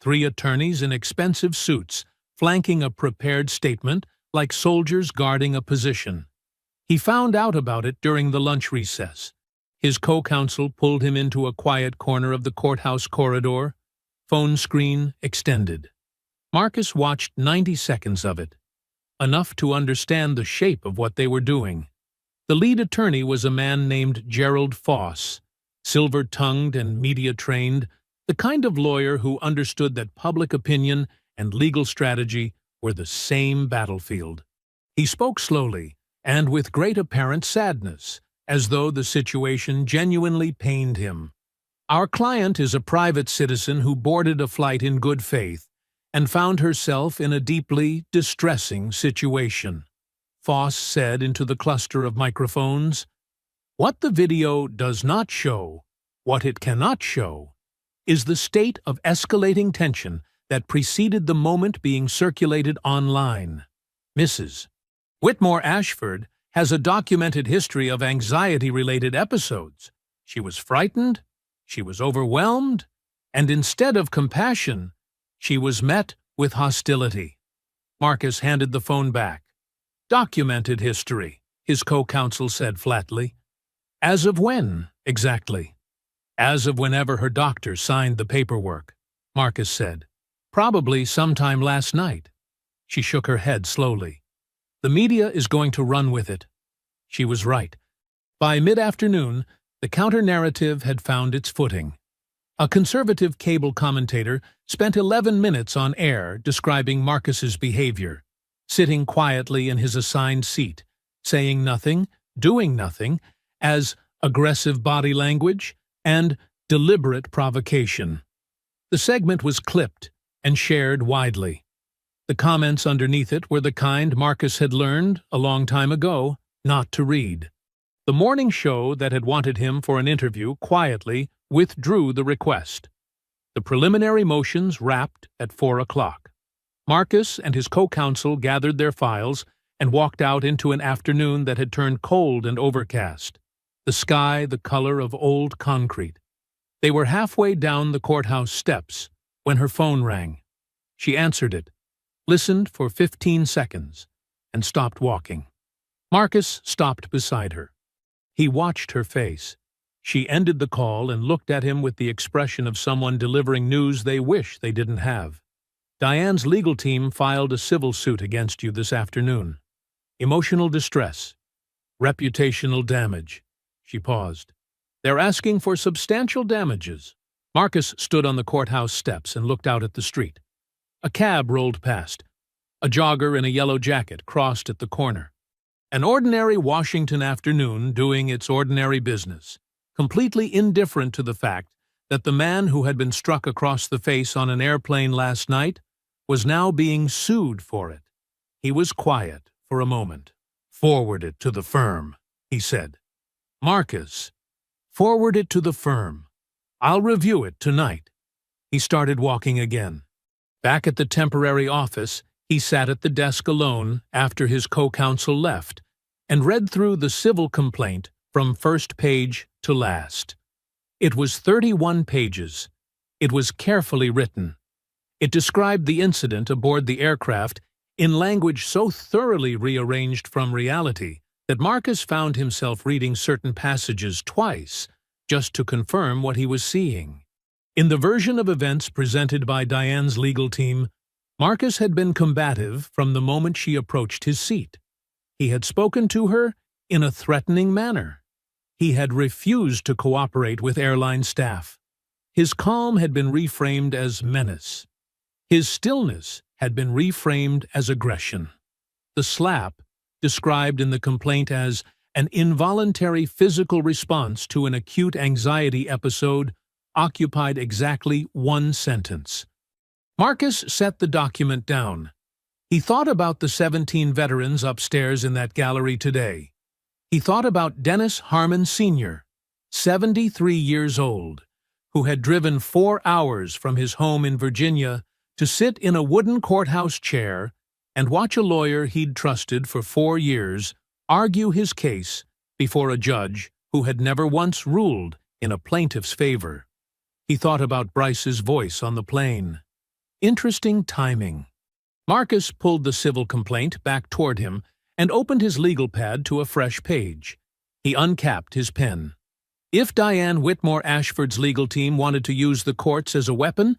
3 attorneys in expensive suits, flanking a prepared statement like soldiers guarding a position. He found out about it during the lunch recess. His co-counsel pulled him into a quiet corner of the courthouse corridor, phone screen extended. Marcus watched 90 seconds of it, enough to understand the shape of what they were doing. The lead attorney was a man named Gerald Foss, silver-tongued and media-trained, the kind of lawyer who understood that public opinion and legal strategy were the same battlefield. He spoke slowly and with great apparent sadness, as though the situation genuinely pained him. Our client is a private citizen who boarded a flight in good faith and found herself in a deeply distressing situation. Foss said into the cluster of microphones, "What the video does not show, what it cannot show, is the state of escalating tension that preceded the moment being circulated online. Mrs. Whitmore Ashford has a documented history of anxiety-related episodes. She was frightened, she was overwhelmed, and instead of compassion, she was met with hostility." Marcus handed the phone back. "Documented history," his co-counsel said flatly. "As of when, exactly?" "As of whenever her doctor signed the paperwork," Marcus said. "Probably sometime last night." She shook her head slowly. "The media is going to run with it." She was right. By mid-afternoon, the counter-narrative had found its footing. A conservative cable commentator spent 11 minutes on air describing Marcus's behavior, sitting quietly in his assigned seat, saying nothing, doing nothing, as aggressive body language and deliberate provocation. The segment was clipped and shared widely. The comments underneath it were the kind Marcus had learned, a long time ago, not to read. The morning show that had wanted him for an interview quietly withdrew the request. The preliminary motions wrapped at 4 o'clock. Marcus and his co-counsel gathered their files and walked out into an afternoon that had turned cold and overcast, the sky the color of old concrete. They were halfway down the courthouse steps when her phone rang. She answered it, listened for 15 seconds, and stopped walking. Marcus stopped beside her. He watched her face. She ended the call and looked at him with the expression of someone delivering news they wish they didn't have. "Diane's legal team filed a civil suit against you this afternoon. Emotional distress. Reputational damage." She paused. "They're asking for substantial damages." Marcus stood on the courthouse steps and looked out at the street. A cab rolled past. A jogger in a yellow jacket crossed at the corner. An ordinary Washington afternoon doing its ordinary business, completely indifferent to the fact that the man who had been struck across the face on an airplane last night was now being sued for it. He was quiet for a moment. "Forward it to the firm," he said. "Marcus, forward it to the firm. I'll review it tonight." He started walking again. Back at the temporary office, he sat at the desk alone after his co-counsel left and read through the civil complaint from first page to last. It was 31 pages. It was carefully written. It described the incident aboard the aircraft in language so thoroughly rearranged from reality that Marcus found himself reading certain passages twice just to confirm what he was seeing. In the version of events presented by Diane's legal team, Marcus had been combative from the moment she approached his seat. He had spoken to her in a threatening manner. He had refused to cooperate with airline staff. His calm had been reframed as menace. His stillness had been reframed as aggression. The slap, described in the complaint as an involuntary physical response to an acute anxiety episode, occupied exactly one sentence. Marcus set the document down. He thought about the 17 veterans upstairs in that gallery today. He thought about Dennis Harmon Sr., 73 years old, who had driven 4 hours from his home in Virginia to sit in a wooden courthouse chair and watch a lawyer he'd trusted for 4 years argue his case before a judge who had never once ruled in a plaintiff's favor. He thought about Bryce's voice on the plane. Interesting timing. Marcus pulled the civil complaint back toward him and opened his legal pad to a fresh page. He uncapped his pen. If Diane Whitmore Ashford's legal team wanted to use the courts as a weapon,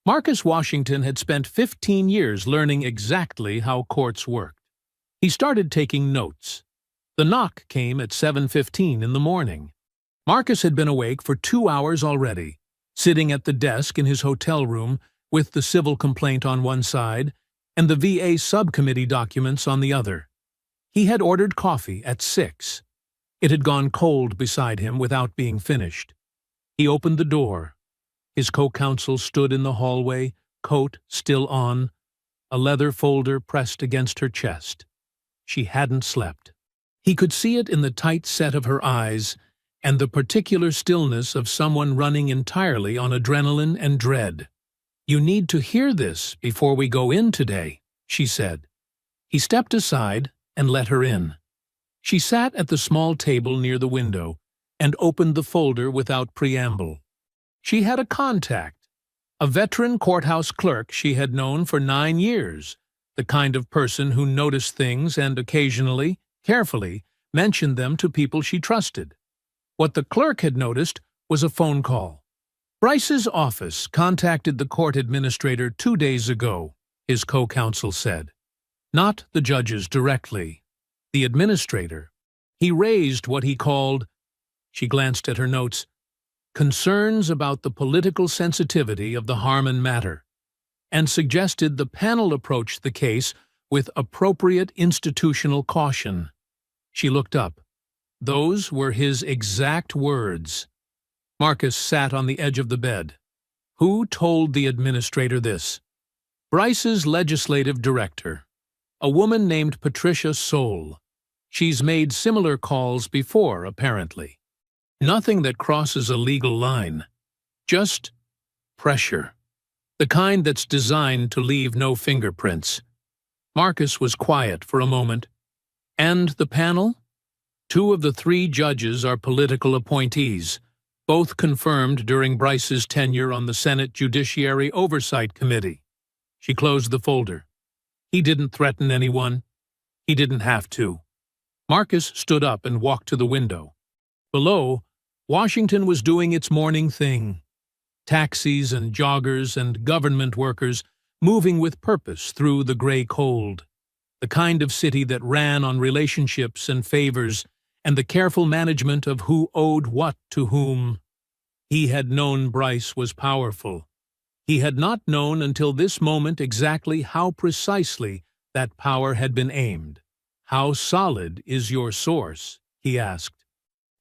Marcus Washington had spent 15 years learning exactly how courts worked. He started taking notes. The knock came at 7:15 in the morning. Marcus had been awake for 2 hours already, sitting at the desk in his hotel room with the civil complaint on one side and the VA subcommittee documents on the other. He had ordered coffee at 6. It had gone cold beside him without being finished. He opened the door. His co-counsel stood in the hallway, coat still on, a leather folder pressed against her chest. She hadn't slept. He could see it in the tight set of her eyes and the particular stillness of someone running entirely on adrenaline and dread. "You need to hear this before we go in today," she said. He stepped aside and let her in. She sat at the small table near the window and opened the folder without preamble. She had a contact, a veteran courthouse clerk she had known for 9 years, the kind of person who noticed things and occasionally, carefully, mentioned them to people she trusted. What the clerk had noticed was a phone call. Bryce's office contacted the court administrator 2 days ago, his co-counsel said. Not the judges directly. The administrator. He raised what he called, she glanced at her notes, concerns about the political sensitivity of the Harmon matter, and suggested the panel approach the case with appropriate institutional caution. She looked up. Those were his exact words. Marcus sat on the edge of the bed. Who told the administrator this? Bryce's legislative director, a woman named Patricia Soule. She's made similar calls before, apparently. Nothing that crosses a legal line. Just pressure. The kind that's designed to leave no fingerprints. Marcus was quiet for a moment. And the panel? 2 of the 3 judges are political appointees, both confirmed during Bryce's tenure on the Senate Judiciary Oversight Committee. She closed the folder. He didn't threaten anyone. He didn't have to. Marcus stood up and walked to the window. Below, Washington was doing its morning thing. Taxis and joggers and government workers moving with purpose through the gray cold. The kind of city that ran on relationships and favors and the careful management of who owed what to whom. He had known Bryce was powerful. He had not known until this moment exactly how precisely that power had been aimed. How solid is your source? He asked.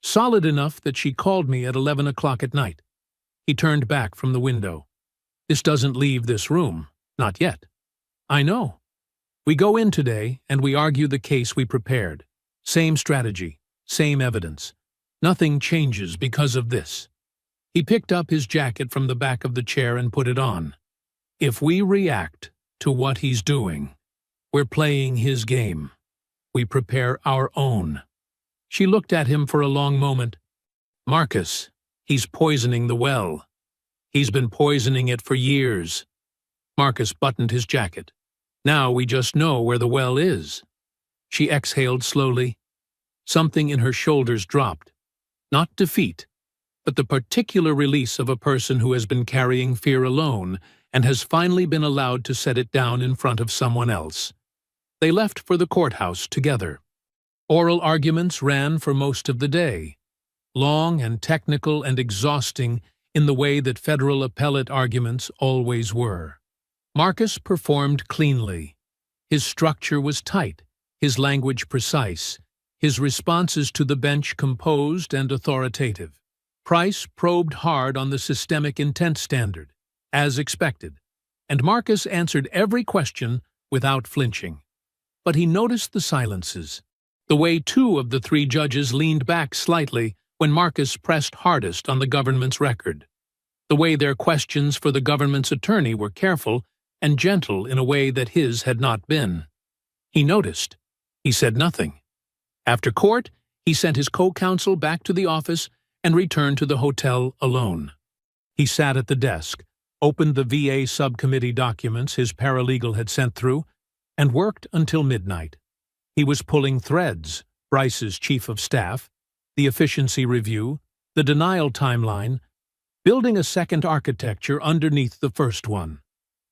Solid enough that she called me at 11 o'clock at night. He turned back from the window. This doesn't leave this room. Not yet. I know. We go in today and we argue the case we prepared. Same strategy, same evidence. Nothing changes because of this. He picked up his jacket from the back of the chair and put it on. If we react to what he's doing, we're playing his game. We prepare our own. She looked at him for a long moment. Marcus, he's poisoning the well. He's been poisoning it for years. Marcus buttoned his jacket. Now we just know where the well is. She exhaled slowly. Something in her shoulders dropped. Not defeat, but the particular release of a person who has been carrying fear alone and has finally been allowed to set it down in front of someone else. They left for the courthouse together. Oral arguments ran for most of the day, long and technical and exhausting in the way that federal appellate arguments always were. Marcus performed cleanly. His structure was tight, his language precise, his responses to the bench composed and authoritative. Price probed hard on the systemic intent standard, as expected, and Marcus answered every question without flinching. But he noticed the silences. The way two of the three judges leaned back slightly when Marcus pressed hardest on the government's record. The way their questions for the government's attorney were careful and gentle in a way that his had not been. He noticed. He said nothing. After court, he sent his co-counsel back to the office and returned to the hotel alone. He sat at the desk, opened the VA subcommittee documents his paralegal had sent through, and worked until midnight. He was pulling threads: Bryce's chief of staff, the efficiency review, the denial timeline, building a second architecture underneath the first one.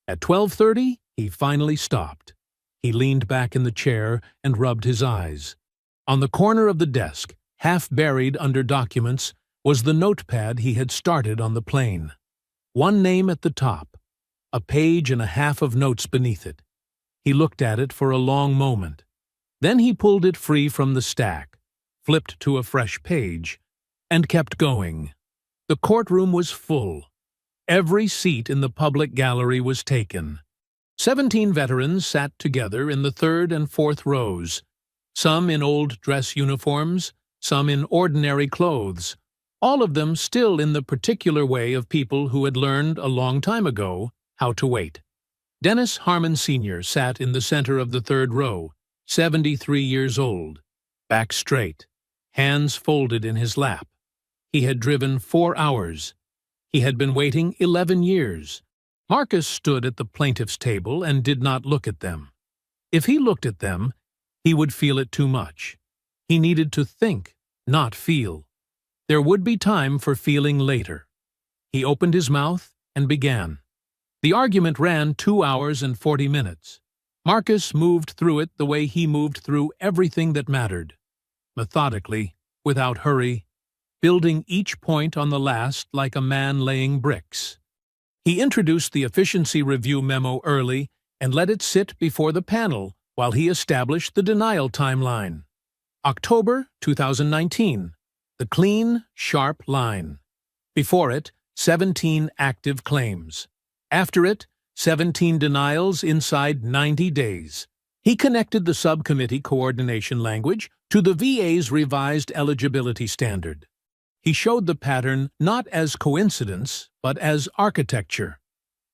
At 12:30, he finally stopped. He leaned back in the chair and rubbed his eyes. On the corner of the desk, half buried under documents, was the notepad he had started on the plane. One name at the top, a page and a half of notes beneath it. He looked at it for a long moment. Then he pulled it free from the stack, flipped to a fresh page, and kept going. The courtroom was full. Every seat in the public gallery was taken. 17 veterans sat together in the third and fourth rows, some in old dress uniforms, some in ordinary clothes, all of them still in the particular way of people who had learned a long time ago how to wait. Dennis Harmon Sr. sat in the center of the third row, 73 years old, back straight, hands folded in his lap. He had driven 4 hours. He had been waiting 11 years. Marcus stood at the plaintiff's table and did not look at them. If he looked at them, he would feel it too much. He needed to think, not feel. There would be time for feeling later. He opened his mouth and began. The argument ran 2 hours and 40 minutes. Marcus moved through it the way he moved through everything that mattered. Methodically, without hurry, building each point on the last like a man laying bricks. He introduced the efficiency review memo early and let it sit before the panel while he established the denial timeline. October 2019, the clean, sharp line. Before it, 17 active claims. After it, 17 denials inside 90 days. He connected the subcommittee coordination language to the VA's revised eligibility standard. He showed the pattern not as coincidence, but as architecture,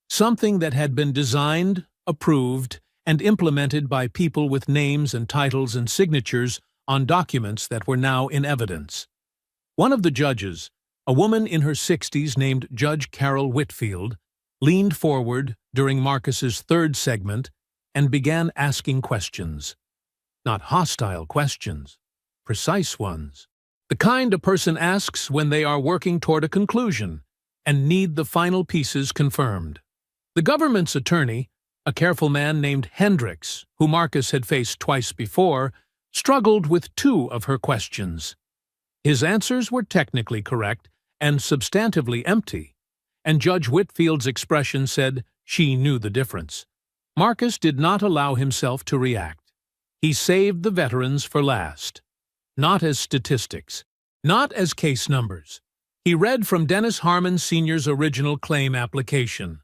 something that had been designed, approved, and implemented by people with names and titles and signatures on documents that were now in evidence. One of the judges, a woman in her 60s named Judge Carol Whitfield, leaned forward during Marcus's third segment and began asking questions. Not hostile questions, precise ones. The kind a person asks when they are working toward a conclusion and need the final pieces confirmed. The government's attorney, a careful man named Hendricks, who Marcus had faced twice before, struggled with 2 of her questions. His answers were technically correct and substantively empty, and Judge Whitfield's expression said she knew the difference. Marcus did not allow himself to react. He saved the veterans for last. Not as statistics, not as case numbers. He read from Dennis Harmon Sr.'s original claim application.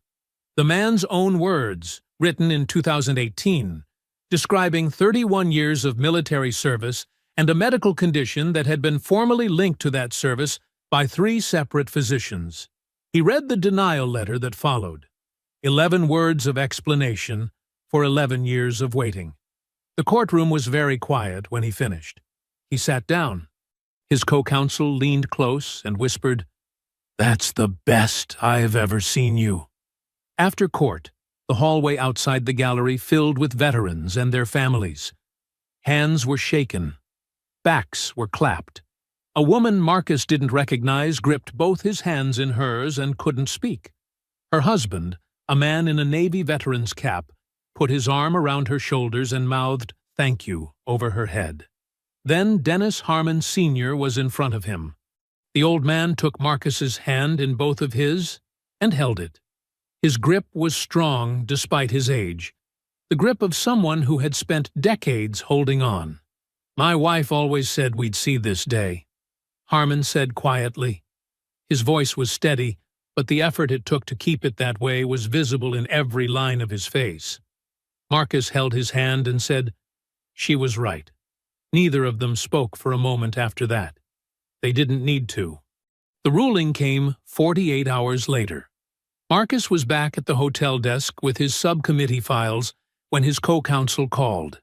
The man's own words, written in 2018, describing 31 years of military service and a medical condition that had been formally linked to that service by 3 separate physicians. He read the denial letter that followed. 11 words of explanation for 11 years of waiting. The courtroom was very quiet when he finished. He sat down. His co-counsel leaned close and whispered, "That's the best I've ever seen you." After court, the hallway outside the gallery filled with veterans and their families. Hands were shaken. Backs were clapped. A woman Marcus didn't recognize gripped both his hands in hers and couldn't speak. Her husband, a man in a Navy veteran's cap, put his arm around her shoulders and mouthed "thank you" over her head. Then Dennis Harmon Sr. was in front of him. The old man took Marcus's hand in both of his and held it. His grip was strong despite his age, the grip of someone who had spent decades holding on. "My wife always said we'd see this day," Harmon said quietly. His voice was steady, but the effort it took to keep it that way was visible in every line of his face. Marcus held his hand and said, "She was right. Neither of them spoke for a moment after that. They didn't need to. The ruling came 48 hours later. Marcus was back at the hotel desk with his subcommittee files when his co-counsel called.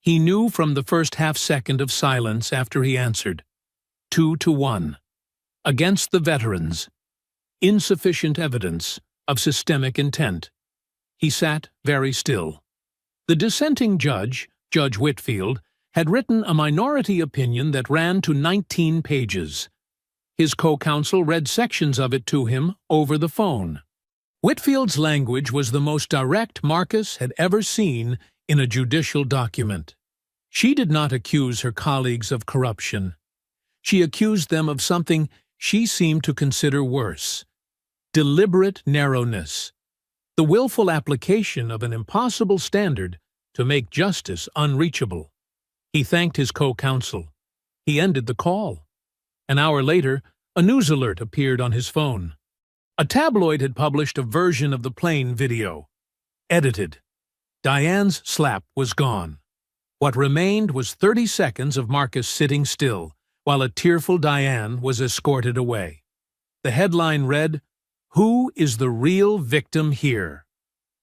He knew from the first half-second of silence after he answered. 2-1. Against the veterans. Insufficient evidence of systemic intent. He sat very still. The dissenting judge, Judge Whitfield, had written a minority opinion that ran to 19 pages. His co-counsel read sections of it to him over the phone. Whitfield's language was the most direct Marcus had ever seen in a judicial document. She did not accuse her colleagues of corruption. She accused them of something she seemed to consider worse: deliberate narrowness, the willful application of an impossible standard to make justice unreachable. He thanked his co-counsel. He ended the call. An hour later, a news alert appeared on his phone. A tabloid had published a version of the plane video. Edited. Diane's slap was gone. What remained was 30 seconds of Marcus sitting still, while a tearful Diane was escorted away. The headline read, "Who is the real victim here?"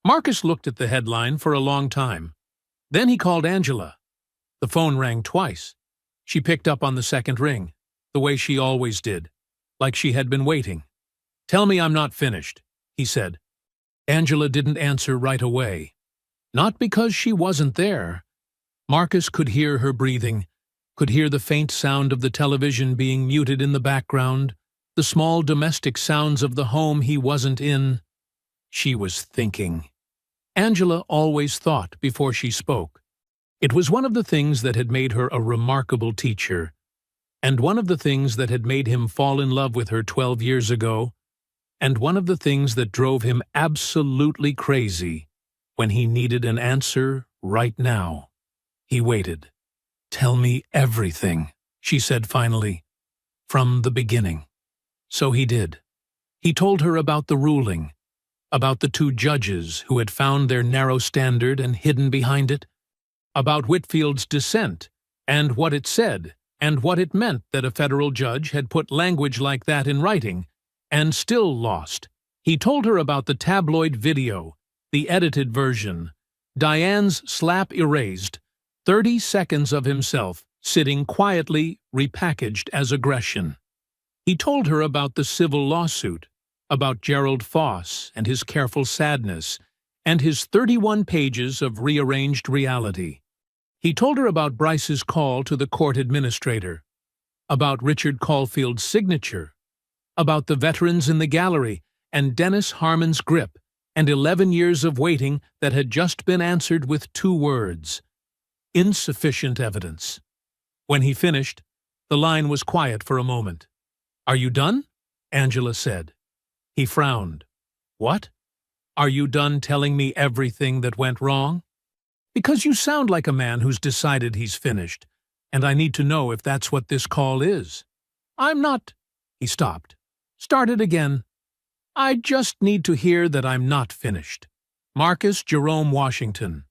Marcus looked at the headline for a long time. Then he called Angela. The phone rang twice. She picked up on the second ring, the way she always did, like she had been waiting. "Tell me I'm not finished," he said. Angela didn't answer right away. Not because she wasn't there. Marcus could hear her breathing, could hear the faint sound of the television being muted in the background, the small domestic sounds of the home he wasn't in. She was thinking. Angela always thought before she spoke. It was one of the things that had made her a remarkable teacher, and one of the things that had made him fall in love with her 12 years ago, and one of the things that drove him absolutely crazy when he needed an answer right now. He waited. "Tell me everything," she said finally, "from the beginning." So he did. He told her about the ruling, about the two judges who had found their narrow standard and hidden behind it, about Whitfield's dissent and what it said and what it meant that a federal judge had put language like that in writing and still lost. He told her about the tabloid video, the edited version, Diane's slap erased, 30 seconds of himself sitting quietly repackaged as aggression. He told her about the civil lawsuit, about Gerald Foss and his careful sadness, and his 31 pages of rearranged reality. He told her about Bryce's call to the court administrator, about Richard Caulfield's signature, about the veterans in the gallery and Dennis Harmon's grip, and 11 years of waiting that had just been answered with 2 words: insufficient evidence. When he finished, the line was quiet for a moment. "Are you done?" Angela said. He frowned. "What? Are you done telling me everything that went wrong? Because you sound like a man who's decided he's finished, and I need to know if that's what this call is." "I'm not—" He stopped. Started again. "I just need to hear that I'm not finished. Marcus Jerome Washington."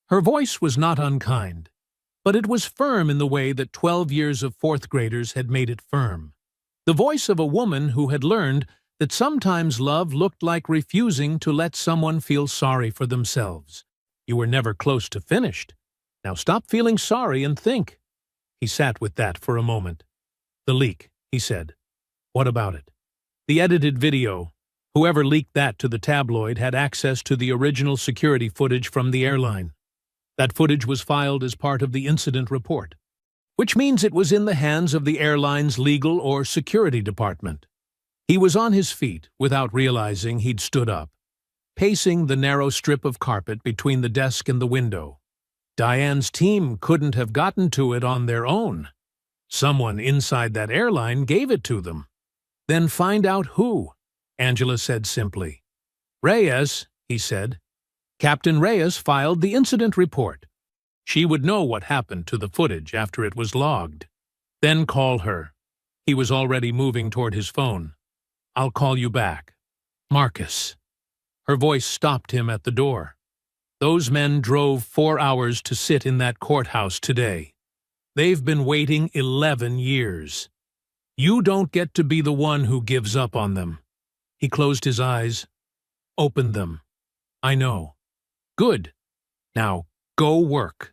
Her voice was not unkind, but it was firm in the way that 12 years of fourth graders had made it firm. The voice of a woman who had learned that sometimes love looked like refusing to let someone feel sorry for themselves. "You were never close to finished. Now stop feeling sorry and think." He sat with that for a moment. "The leak," he said. "What about it?" "The edited video. Whoever leaked that to the tabloid had access to the original security footage from the airline. That footage was filed as part of the incident report, which means it was in the hands of the airline's legal or security department." He was on his feet without realizing he'd stood up, pacing the narrow strip of carpet between the desk and the window. Diane's team couldn't have gotten to it on their own. Someone inside that airline gave it to them. "Then find out who," Angela said simply. "Reyes," he said. "Captain Reyes filed the incident report. She would know what happened to the footage after it was logged. Then call her." He was already moving toward his phone. "I'll call you back. Marcus." Her voice stopped him at the door. "Those men drove 4 hours to sit in that courthouse today. They've been waiting 11 years. You don't get to be the one who gives up on them. He closed his eyes, opened them. I know. Good. Now, go work.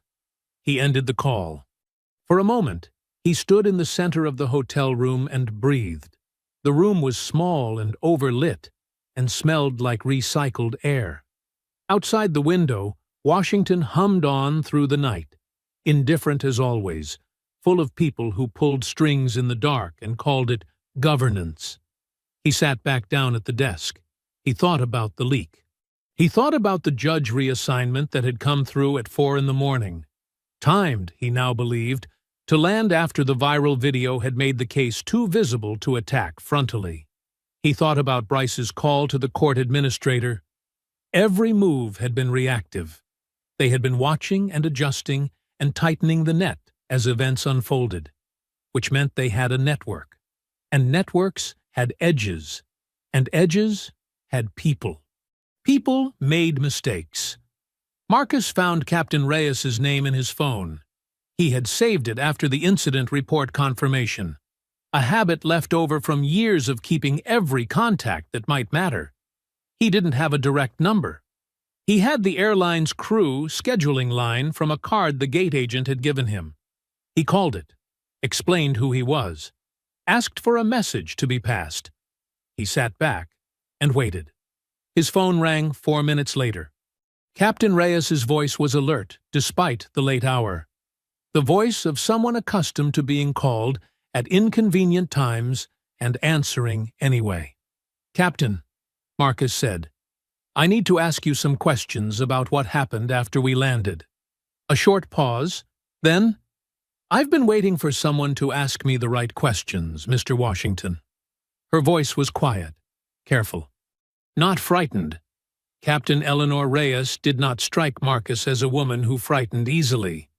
He ended the call. For a moment, he stood in the center of the hotel room and breathed. The room was small and overlit, and smelled like recycled air. Outside the window, Washington hummed on through the night, indifferent as always, full of people who pulled strings in the dark and called it governance. He sat back down at the desk. He thought about the leak. He thought about the judge reassignment that had come through at 4 a.m. Timed, he now believed, to land after the viral video had made the case too visible to attack frontally. He thought about Bryce's call to the court administrator. Every move had been reactive. They had been watching and adjusting and tightening the net as events unfolded, which meant they had a network. And networks had edges, and edges had people. People made mistakes. Marcus found Captain Reyes's name in his phone. He had saved it after the incident report confirmation, a habit left over from years of keeping every contact that might matter. He didn't have a direct number. He had the airline's crew scheduling line from a card the gate agent had given him. He called it, explained who he was, asked for a message to be passed. He sat back and waited. His phone rang 4 minutes later. Captain Reyes's voice was alert, despite the late hour. The voice of someone accustomed to being called at inconvenient times and answering anyway. "Captain," Marcus said, "I need to ask you some questions about what happened after we landed." A short pause, then, "I've been waiting for someone to ask me the right questions, Mr. Washington." Her voice was quiet, careful, not frightened. Captain Eleanor Reyes did not strike Marcus as a woman who frightened easily,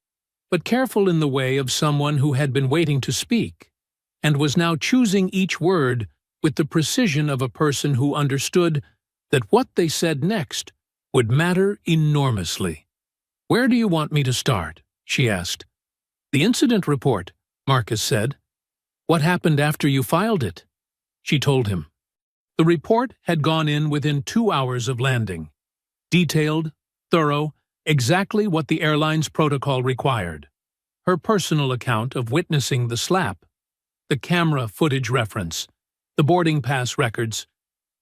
but careful in the way of someone who had been waiting to speak, and was now choosing each word with the precision of a person who understood that what they said next would matter enormously. "Where do you want me to start?" she asked. "The incident report," Marcus said. "What happened after you filed it?" She told him. The report had gone in within 2 hours of landing. Detailed, thorough, exactly what the airline's protocol required. Her personal account of witnessing the slap, the camera footage reference, the boarding pass records.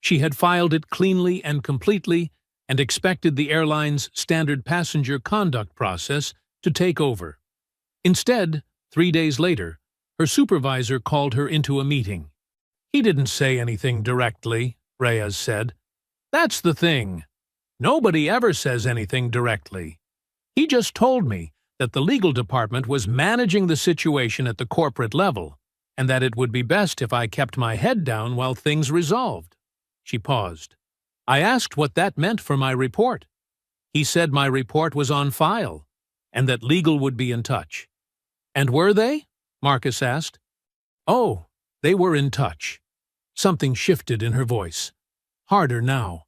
She had filed it cleanly and completely and expected the airline's standard passenger conduct process to take over. Instead, 3 days later, her supervisor called her into a meeting. "He didn't say anything directly," Reyes said. "That's the thing. Nobody ever says anything directly. He just told me that the legal department was managing the situation at the corporate level, and that it would be best if I kept my head down while things resolved." She paused. "I asked what that meant for my report. He said my report was on file, and that legal would be in touch." "And were they?" Marcus asked. "Oh, they were in touch." Something shifted in her voice. Harder now.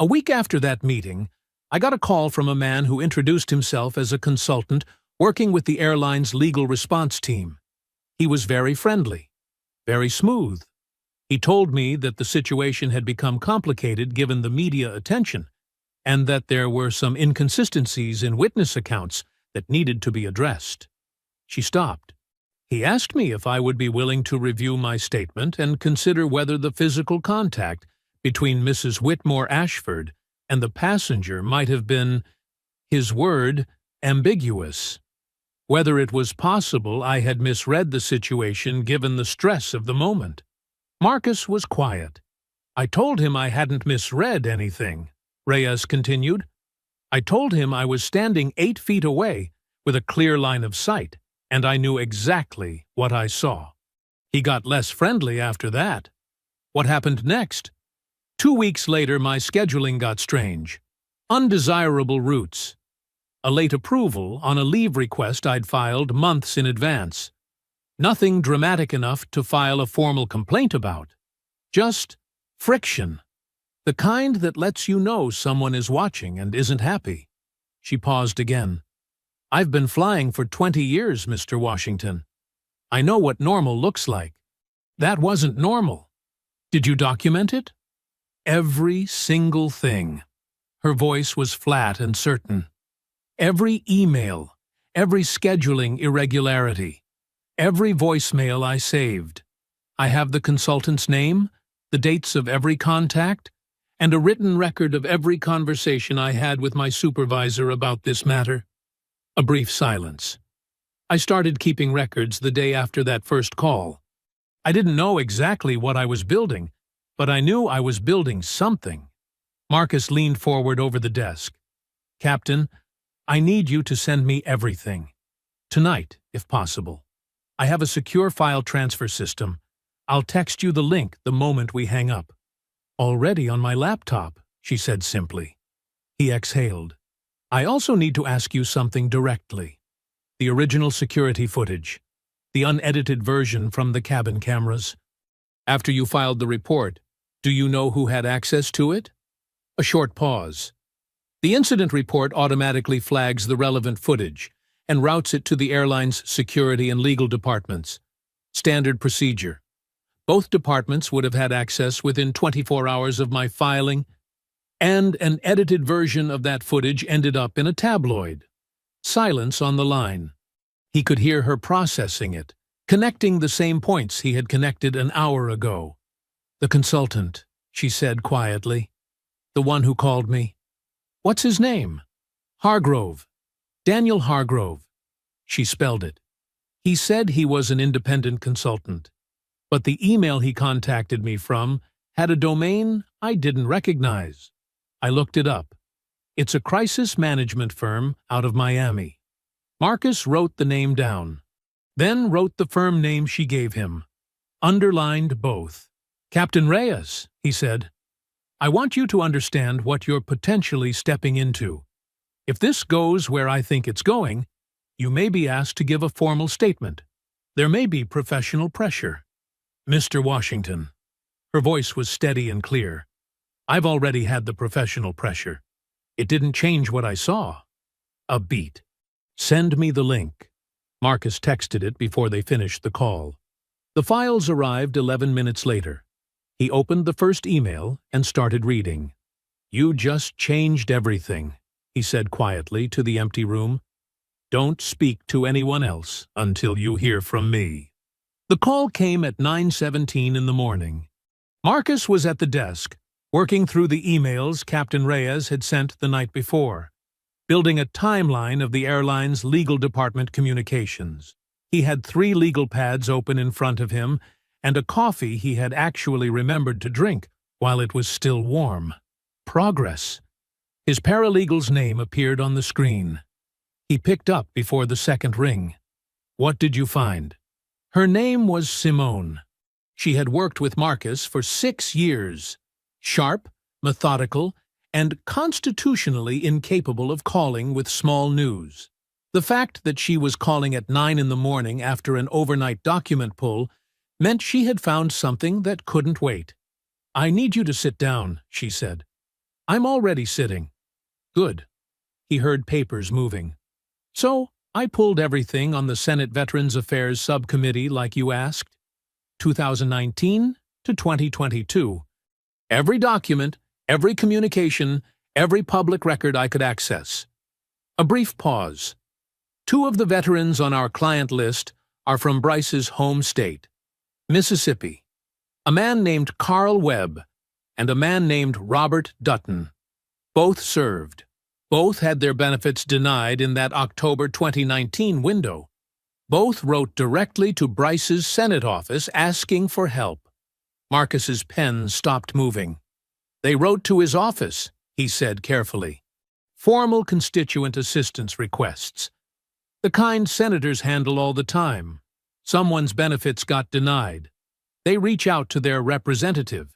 "A week after that meeting, I got a call from a man who introduced himself as a consultant working with the airline's legal response team. He was very friendly, very smooth. He told me that the situation had become complicated given the media attention, and that there were some inconsistencies in witness accounts that needed to be addressed." She stopped. "He asked me if I would be willing to review my statement and consider whether the physical contact between Mrs. Whitmore Ashford and the passenger might have been, his word, ambiguous. Whether it was possible I had misread the situation given the stress of the moment." Marcus was quiet. "I told him I hadn't misread anything," Reyes continued. "I told him I was standing 8 feet away with a clear line of sight, and I knew exactly what I saw." He got less friendly after that. "What happened next?" 2 weeks later, my scheduling got strange. Undesirable routes. A late approval on a leave request I'd filed months in advance. Nothing dramatic enough to file a formal complaint about. Just friction. The kind that lets you know someone is watching and isn't happy. She paused again. I've been flying for 20 years, Mr. Washington. I know what normal looks like. That wasn't normal. Did you document it? Every single thing. Her voice was flat and certain. Every email, every scheduling irregularity, every voicemail I saved. I have the consultant's name, the dates of every contact, and a written record of every conversation I had with my supervisor about this matter. A brief silence. I started keeping records the day after that first call. I didn't know exactly what I was building, but I knew I was building something. Marcus leaned forward over the desk. Captain, I need you to send me everything. Tonight, if possible. I have a secure file transfer system. I'll text you the link the moment we hang up. Already on my laptop, she said simply. He exhaled. I also need to ask you something directly. The original security footage. The unedited version from the cabin cameras. After you filed the report, do you know who had access to it? A short pause. The incident report automatically flags the relevant footage and routes it to the airline's security and legal departments. Standard procedure. Both departments would have had access within 24 hours of my filing, and an edited version of that footage ended up in a tabloid. Silence on the line. He could hear her processing it, connecting the same points he had connected an hour ago. The consultant, she said quietly. The one who called me. What's his name? Hargrove. Daniel Hargrove. She spelled it. He said he was an independent consultant, but the email he contacted me from had a domain I didn't recognize. I looked it up. It's a crisis management firm out of Miami. Marcus wrote the name down, then wrote the firm name she gave him. Underlined both. Captain Reyes, he said, I want you to understand what you're potentially stepping into. If this goes where I think it's going, you may be asked to give a formal statement. There may be professional pressure. Mr. Washington. Her voice was steady and clear. I've already had the professional pressure. It didn't change what I saw. A beat. Send me the link. Marcus texted it before they finished the call. The files arrived 11 minutes later. He opened the first email and started reading. You just changed everything, he said quietly to the empty room. Don't speak to anyone else until you hear from me. The call came at 9:17 in the morning. Marcus was at the desk, working through the emails Captain Reyes had sent the night before, building a timeline of the airline's legal department communications. He had 3 legal pads open in front of him and a coffee he had actually remembered to drink while it was still warm. Progress. His paralegal's name appeared on the screen. He picked up before the second ring. What did you find? Her name was Simone. She had worked with Marcus for 6 years. Sharp, methodical, and constitutionally incapable of calling with small news. The fact that she was calling at 9 in the morning after an overnight document pull meant she had found something that couldn't wait. I need you to sit down, she said. I'm already sitting. Good. He heard papers moving. So, I pulled everything on the Senate Veterans Affairs Subcommittee like you asked. 2019 to 2022. Every document, every communication, every public record I could access. A brief pause. 2 of the veterans on our client list are from Bryce's home state, Mississippi. A man named Carl Webb and a man named Robert Dutton. Both served. Both had their benefits denied in that October 2019 window. Both wrote directly to Bryce's Senate office asking for help. Marcus's pen stopped moving. They wrote to his office, he said carefully. Formal constituent assistance requests. The kind senators handle all the time. Someone's benefits got denied. They reach out to their representative.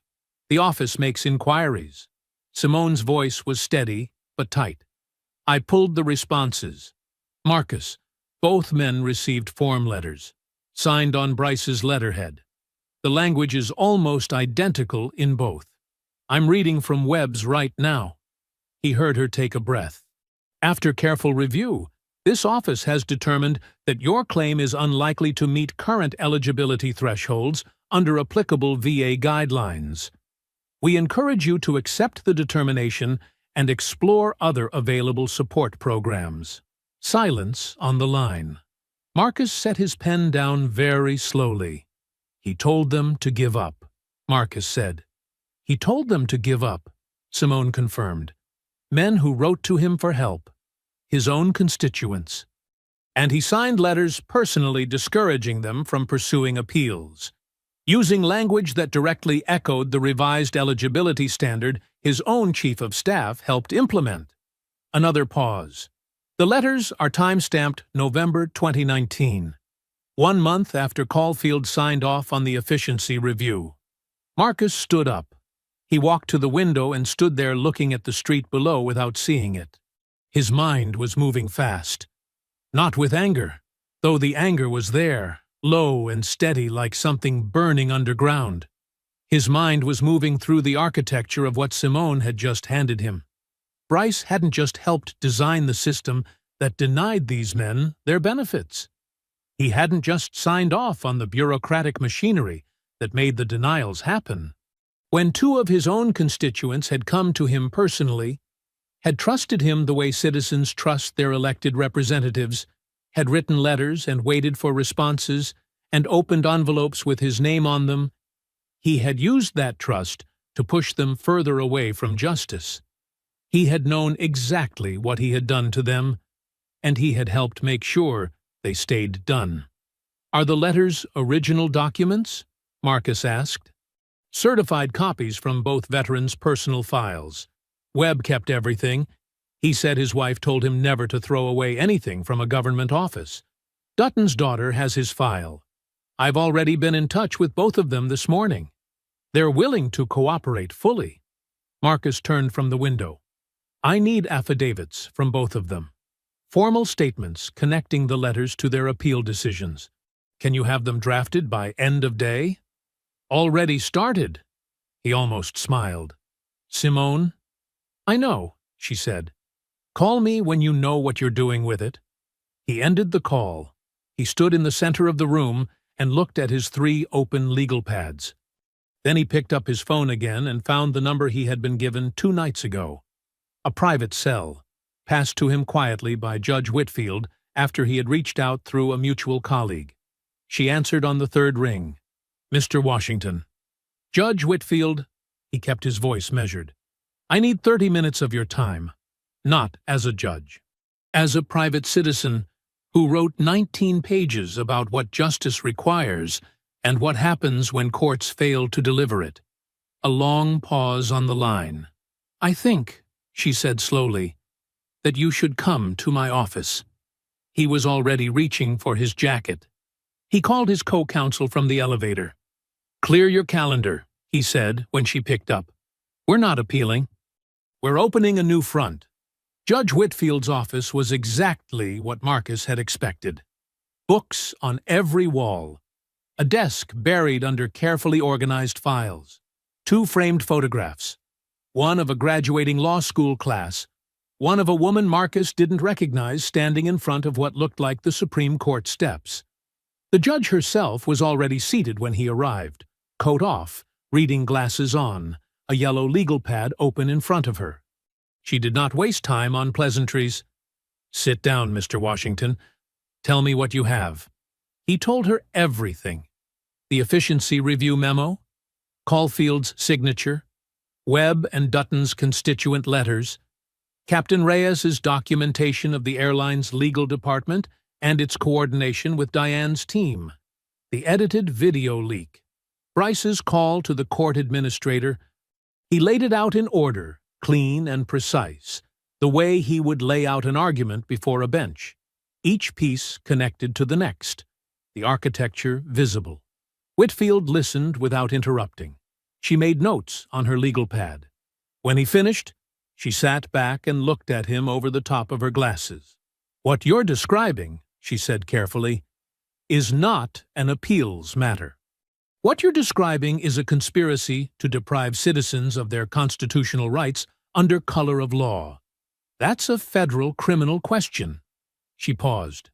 The office makes inquiries. Simone's voice was steady but tight. I pulled the responses. Marcus, both men received form letters, signed on Bryce's letterhead. The language is almost identical in both. I'm reading from Webb's right now. He heard her take a breath. After careful review, This office has determined that your claim is unlikely to meet current eligibility thresholds under applicable VA guidelines. We encourage you to accept the determination and explore other available support programs. Silence on the line. Marcus set his pen down very slowly. He told them to give up, Marcus said. He told them to give up, Simone confirmed. Men who wrote to him for help. His own constituents. And he signed letters personally discouraging them from pursuing appeals. Using language that directly echoed the revised eligibility standard his own chief of staff helped implement. Another pause. The letters are time-stamped November 2019, 1 month after Caulfield signed off on the efficiency review. Marcus stood up. He walked to the window and stood there looking at the street below without seeing it. His mind was moving fast. Not with anger, though the anger was there, low and steady like something burning underground. His mind was moving through the architecture of what Simone had just handed him. Bryce hadn't just helped design the system that denied these men their benefits. He hadn't just signed off on the bureaucratic machinery that made the denials happen. When 2 of his own constituents had come to him personally, had trusted him the way citizens trust their elected representatives, had written letters and waited for responses, and opened envelopes with his name on them, he had used that trust to push them further away from justice. He had known exactly what he had done to them, and he had helped make sure they stayed done. Are the letters original documents? Marcus asked. Certified copies from both veterans' personal files. Webb kept everything. He said his wife told him never to throw away anything from a government office. Dutton's daughter has his file. I've already been in touch with both of them this morning. They're willing to cooperate fully. Marcus turned from the window. I need affidavits from both of them. Formal statements connecting the letters to their appeal decisions. Can you have them drafted by end of day? Already started. He almost smiled. Simone? I know, she said. Call me when you know what you're doing with it. He ended the call. He stood in the center of the room and looked at his 3 open legal pads. Then he picked up his phone again and found the number he had been given 2 nights ago. A private cell, passed to him quietly by Judge Whitfield after he had reached out through a mutual colleague. She answered on the 3rd ring. Mr. Washington. Judge Whitfield, he kept his voice measured. I need 30 minutes of your time, not as a judge. As a private citizen who wrote 19 pages about what justice requires and what happens when courts fail to deliver it. A long pause on the line. I think, she said slowly, that you should come to my office. He was already reaching for his jacket. He called his co-counsel from the elevator. Clear your calendar, he said when she picked up. We're not appealing. We're opening a new front. Judge Whitfield's office was exactly what Marcus had expected. Books on every wall. A desk buried under carefully organized files. 2 framed photographs. One of a graduating law school class. One of a woman Marcus didn't recognize standing in front of what looked like the Supreme Court steps. The judge herself was already seated when he arrived, coat off, reading glasses on, a yellow legal pad open in front of her. She did not waste time on pleasantries. Sit down, Mr. Washington. Tell me what you have. He told her everything. The efficiency review memo, Caulfield's signature, Webb and Dutton's constituent letters, Captain Reyes's documentation of the airline's legal department and its coordination with Diane's team, the edited video leak, Bryce's call to the court administrator. He laid it out in order, clean and precise, the way he would lay out an argument before a bench, each piece connected to the next, the architecture visible. Whitfield listened without interrupting. She made notes on her legal pad. When he finished, she sat back and looked at him over the top of her glasses. What you're describing, she said carefully, is not an appeals matter. What you're describing is a conspiracy to deprive citizens of their constitutional rights under color of law. That's a federal criminal question. She paused.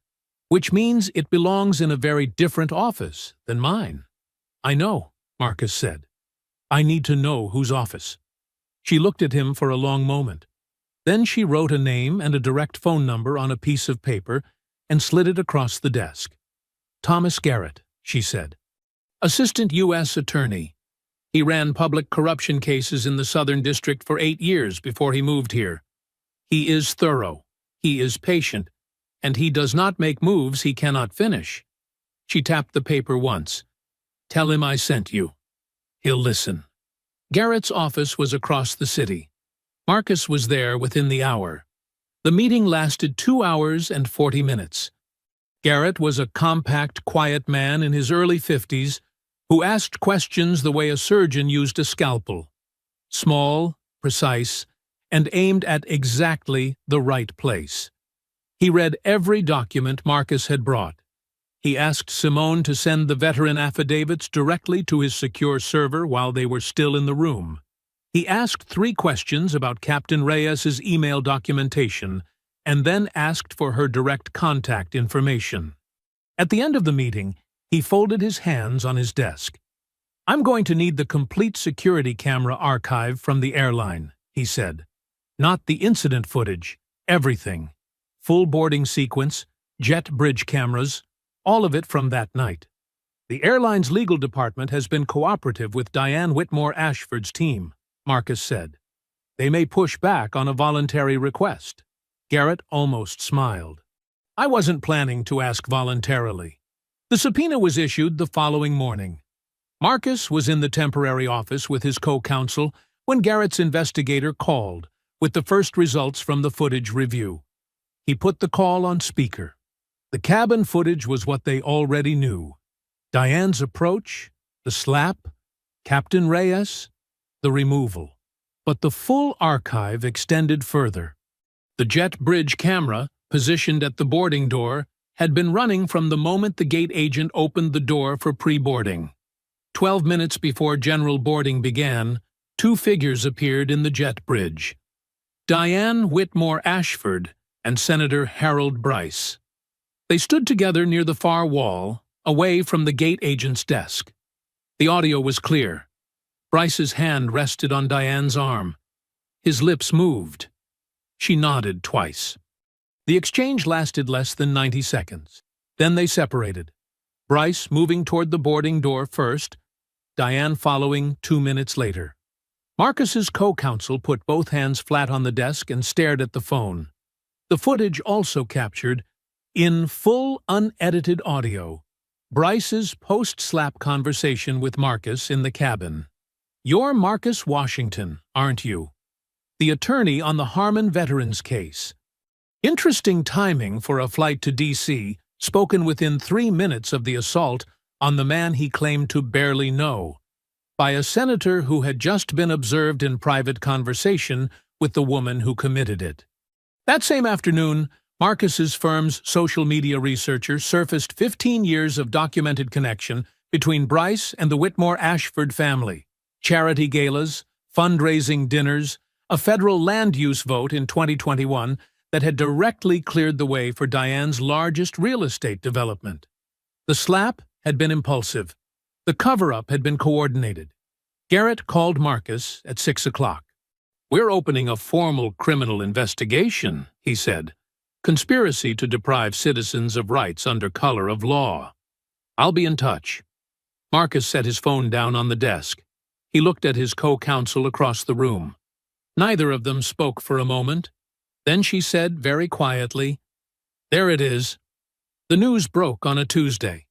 Which means it belongs in a very different office than mine. I know, Marcus said. I need to know whose office. She looked at him for a long moment. Then she wrote a name and a direct phone number on a piece of paper and slid it across the desk. Thomas Garrett, she said. Assistant U.S. Attorney. He ran public corruption cases in the Southern District for 8 years before he moved here. He is thorough. He is patient. And he does not make moves he cannot finish. She tapped the paper once. Tell him I sent you. He'll listen. Garrett's office was across the city. Marcus was there within the hour. The meeting lasted 2 hours and 40 minutes. Garrett was a compact, quiet man in his early 50s who asked questions the way a surgeon used a scalpel. Small, precise, and aimed at exactly the right place. He read every document Marcus had brought. He asked Simone to send the veteran affidavits directly to his secure server while they were still in the room. He asked 3 questions about Captain Reyes's email documentation and then asked for her direct contact information. At the end of the meeting, he folded his hands on his desk. I'm going to need the complete security camera archive from the airline, he said. Not the incident footage, everything. Full boarding sequence, jet bridge cameras, all of it from that night. The airline's legal department has been cooperative with Diane Whitmore Ashford's team, Marcus said. They may push back on a voluntary request. Garrett almost smiled. I wasn't planning to ask voluntarily. The subpoena was issued the following morning. Marcus was in the temporary office with his co-counsel when Garrett's investigator called with the first results from the footage review. He put the call on speaker. The cabin footage was what they already knew. Diane's approach, the slap, Captain Reyes, the removal. But the full archive extended further. The jet bridge camera, positioned at the boarding door, had been running from the moment the gate agent opened the door for pre-boarding. 12 minutes before general boarding began, 2 figures appeared in the jet bridge. Diane Whitmore Ashford and Senator Harold Bryce. They stood together near the far wall, away from the gate agent's desk. The audio was clear. Bryce's hand rested on Diane's arm. His lips moved. She nodded twice. The exchange lasted less than 90 seconds. Then they separated. Bryce moving toward the boarding door first, Diane following 2 minutes later. Marcus's co-counsel put both hands flat on the desk and stared at the phone. The footage also captured, in full unedited audio, Bryce's post-slap conversation with Marcus in the cabin. You're Marcus Washington, aren't you? The attorney on the Harmon veterans case. Interesting timing for a flight to D.C., spoken within 3 minutes of the assault on the man he claimed to barely know, by a senator who had just been observed in private conversation with the woman who committed it. That same afternoon, Marcus's firm's social media researcher surfaced 15 years of documented connection between Bryce and the Whitmore Ashford family, charity galas, fundraising dinners, a federal land use vote in 2021 that had directly cleared the way for Diane's largest real estate development. The slap had been impulsive. The cover-up had been coordinated. Garrett called Marcus at 6 o'clock. We're opening a formal criminal investigation, he said. Conspiracy to deprive citizens of rights under color of law. I'll be in touch. Marcus set his phone down on the desk. He looked at his co-counsel across the room. Neither of them spoke for a moment. Then she said very quietly, There it is. The news broke on a Tuesday.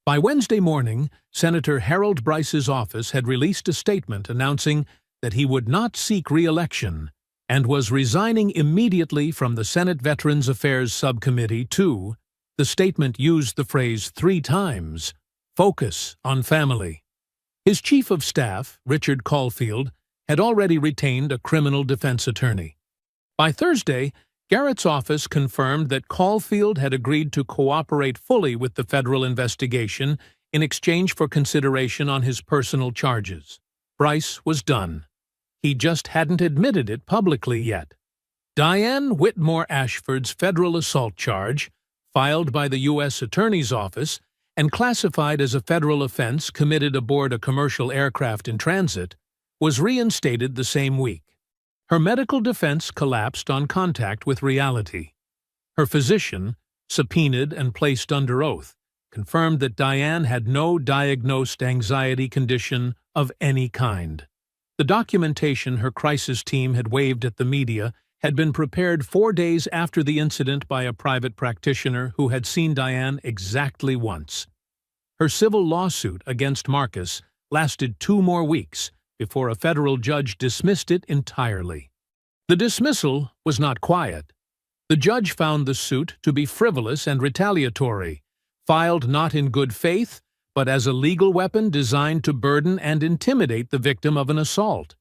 By Wednesday morning, Senator Harold Bryce's office had released a statement announcing that he would not seek re-election and was resigning immediately from the Senate Veterans Affairs Subcommittee to, the statement used the phrase 3 times, focus on family. His chief of staff, Richard Caulfield, had already retained a criminal defense attorney. By Thursday, Garrett's office confirmed that Caulfield had agreed to cooperate fully with the federal investigation in exchange for consideration on his personal charges. Bryce was done. He just hadn't admitted it publicly yet. Diane Whitmore Ashford's federal assault charge, filed by the U.S. Attorney's Office and classified as a federal offense committed aboard a commercial aircraft in transit, was reinstated the same week. Her medical defense collapsed on contact with reality. Her physician, subpoenaed and placed under oath, confirmed that Diane had no diagnosed anxiety condition of any kind. The documentation her crisis team had waved at the media had been prepared 4 days after the incident by a private practitioner who had seen Diane exactly once. Her civil lawsuit against Marcus lasted 2 more weeks before a federal judge dismissed it entirely. The dismissal was not quiet. The judge found the suit to be frivolous and retaliatory, filed not in good faith, but as a legal weapon designed to burden and intimidate the victim of an assault.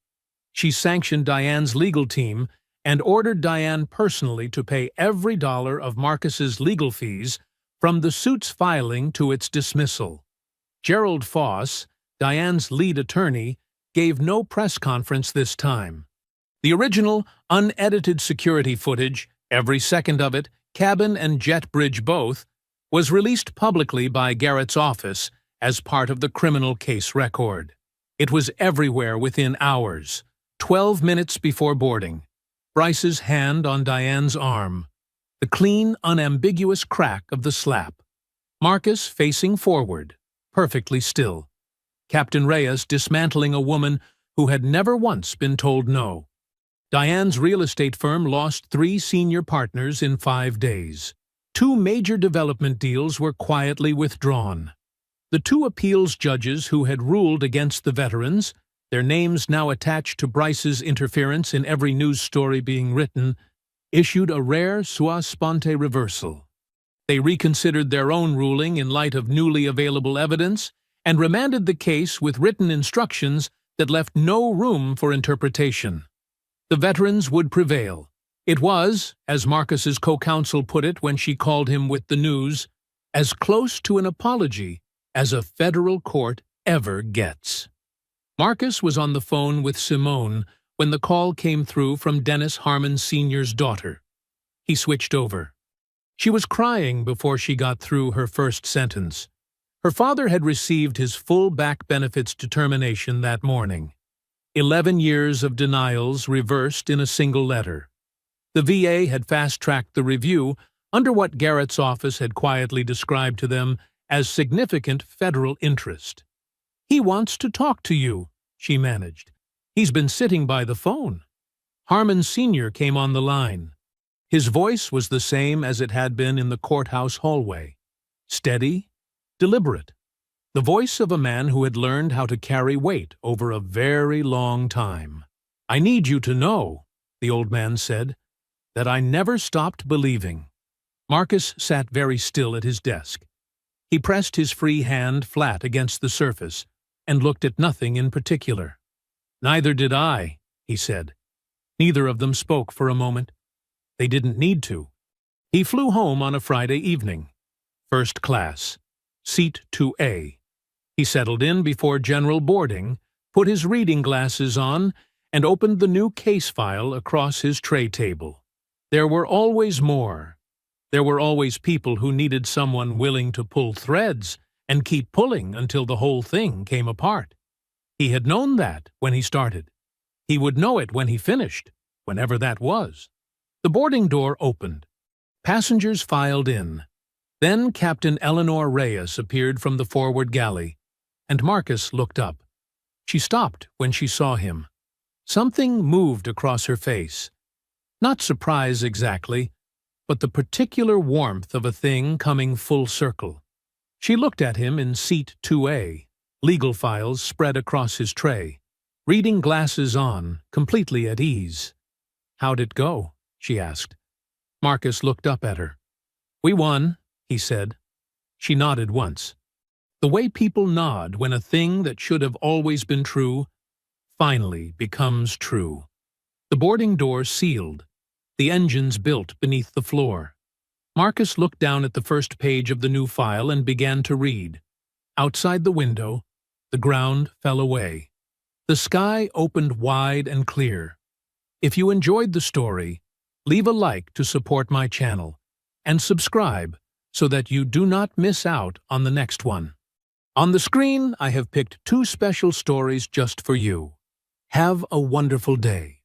She sanctioned Diane's legal team and ordered Diane personally to pay every dollar of Marcus's legal fees from the suit's filing to its dismissal. Gerald Foss, Diane's lead attorney, gave no press conference this time. The original, unedited security footage, every second of it, cabin and jet bridge both, was released publicly by Garrett's office as part of the criminal case record. It was everywhere within hours, 12 minutes before boarding. Bryce's hand on Diane's arm, the clean, unambiguous crack of the slap. Marcus facing forward, perfectly still. Captain Reyes dismantling a woman who had never once been told no. Diane's real estate firm lost 3 senior partners in 5 days. 2 major development deals were quietly withdrawn. The 2 appeals judges who had ruled against the veterans, their names now attached to Bryce's interference in every news story being written, issued a rare sua sponte reversal. They reconsidered their own ruling in light of newly available evidence and remanded the case with written instructions that left no room for interpretation. The veterans would prevail. It was, as Marcus's co-counsel put it when she called him with the news, as close to an apology as a federal court ever gets. Marcus was on the phone with Simone when the call came through from Dennis Harmon Sr.'s daughter. He switched over. She was crying before she got through her first sentence. Her father had received his full back benefits determination that morning. 11 years of denials reversed in a single letter. The VA had fast-tracked the review under what Garrett's office had quietly described to them as significant federal interest. "He wants to talk to you," she managed. "He's been sitting by the phone." Harmon Sr. came on the line. His voice was the same as it had been in the courthouse hallway. Steady, deliberate. The voice of a man who had learned how to carry weight over a very long time. "I need you to know," the old man said, "that I never stopped believing." Marcus sat very still at his desk. He pressed his free hand flat against the surface and looked at nothing in particular. "Neither did I," he said. Neither of them spoke for a moment. They didn't need to. He flew home on a Friday evening. First class. Seat 2A. He settled in before general boarding, put his reading glasses on, and opened the new case file across his tray table. There were always more. There were always people who needed someone willing to pull threads and keep pulling until the whole thing came apart. He had known that when he started. He would know it when he finished, whenever that was. The boarding door opened. Passengers filed in. Then Captain Eleanor Reyes appeared from the forward galley, and Marcus looked up. She stopped when she saw him. Something moved across her face. Not surprise exactly, but the particular warmth of a thing coming full circle. She looked at him in seat 2A, legal files spread across his tray, reading glasses on, completely at ease. "How'd it go?" she asked. Marcus looked up at her. "We won," he said. She nodded once. The way people nod when a thing that should have always been true finally becomes true. The boarding door sealed. The engines built beneath the floor. Marcus looked down at the first page of the new file and began to read. Outside the window, the ground fell away. The sky opened wide and clear. If you enjoyed the story, Leave a like to support my channel, and subscribe so that you do not miss out on the next one. On the screen, I have picked 2 special stories just for you. Have a wonderful day.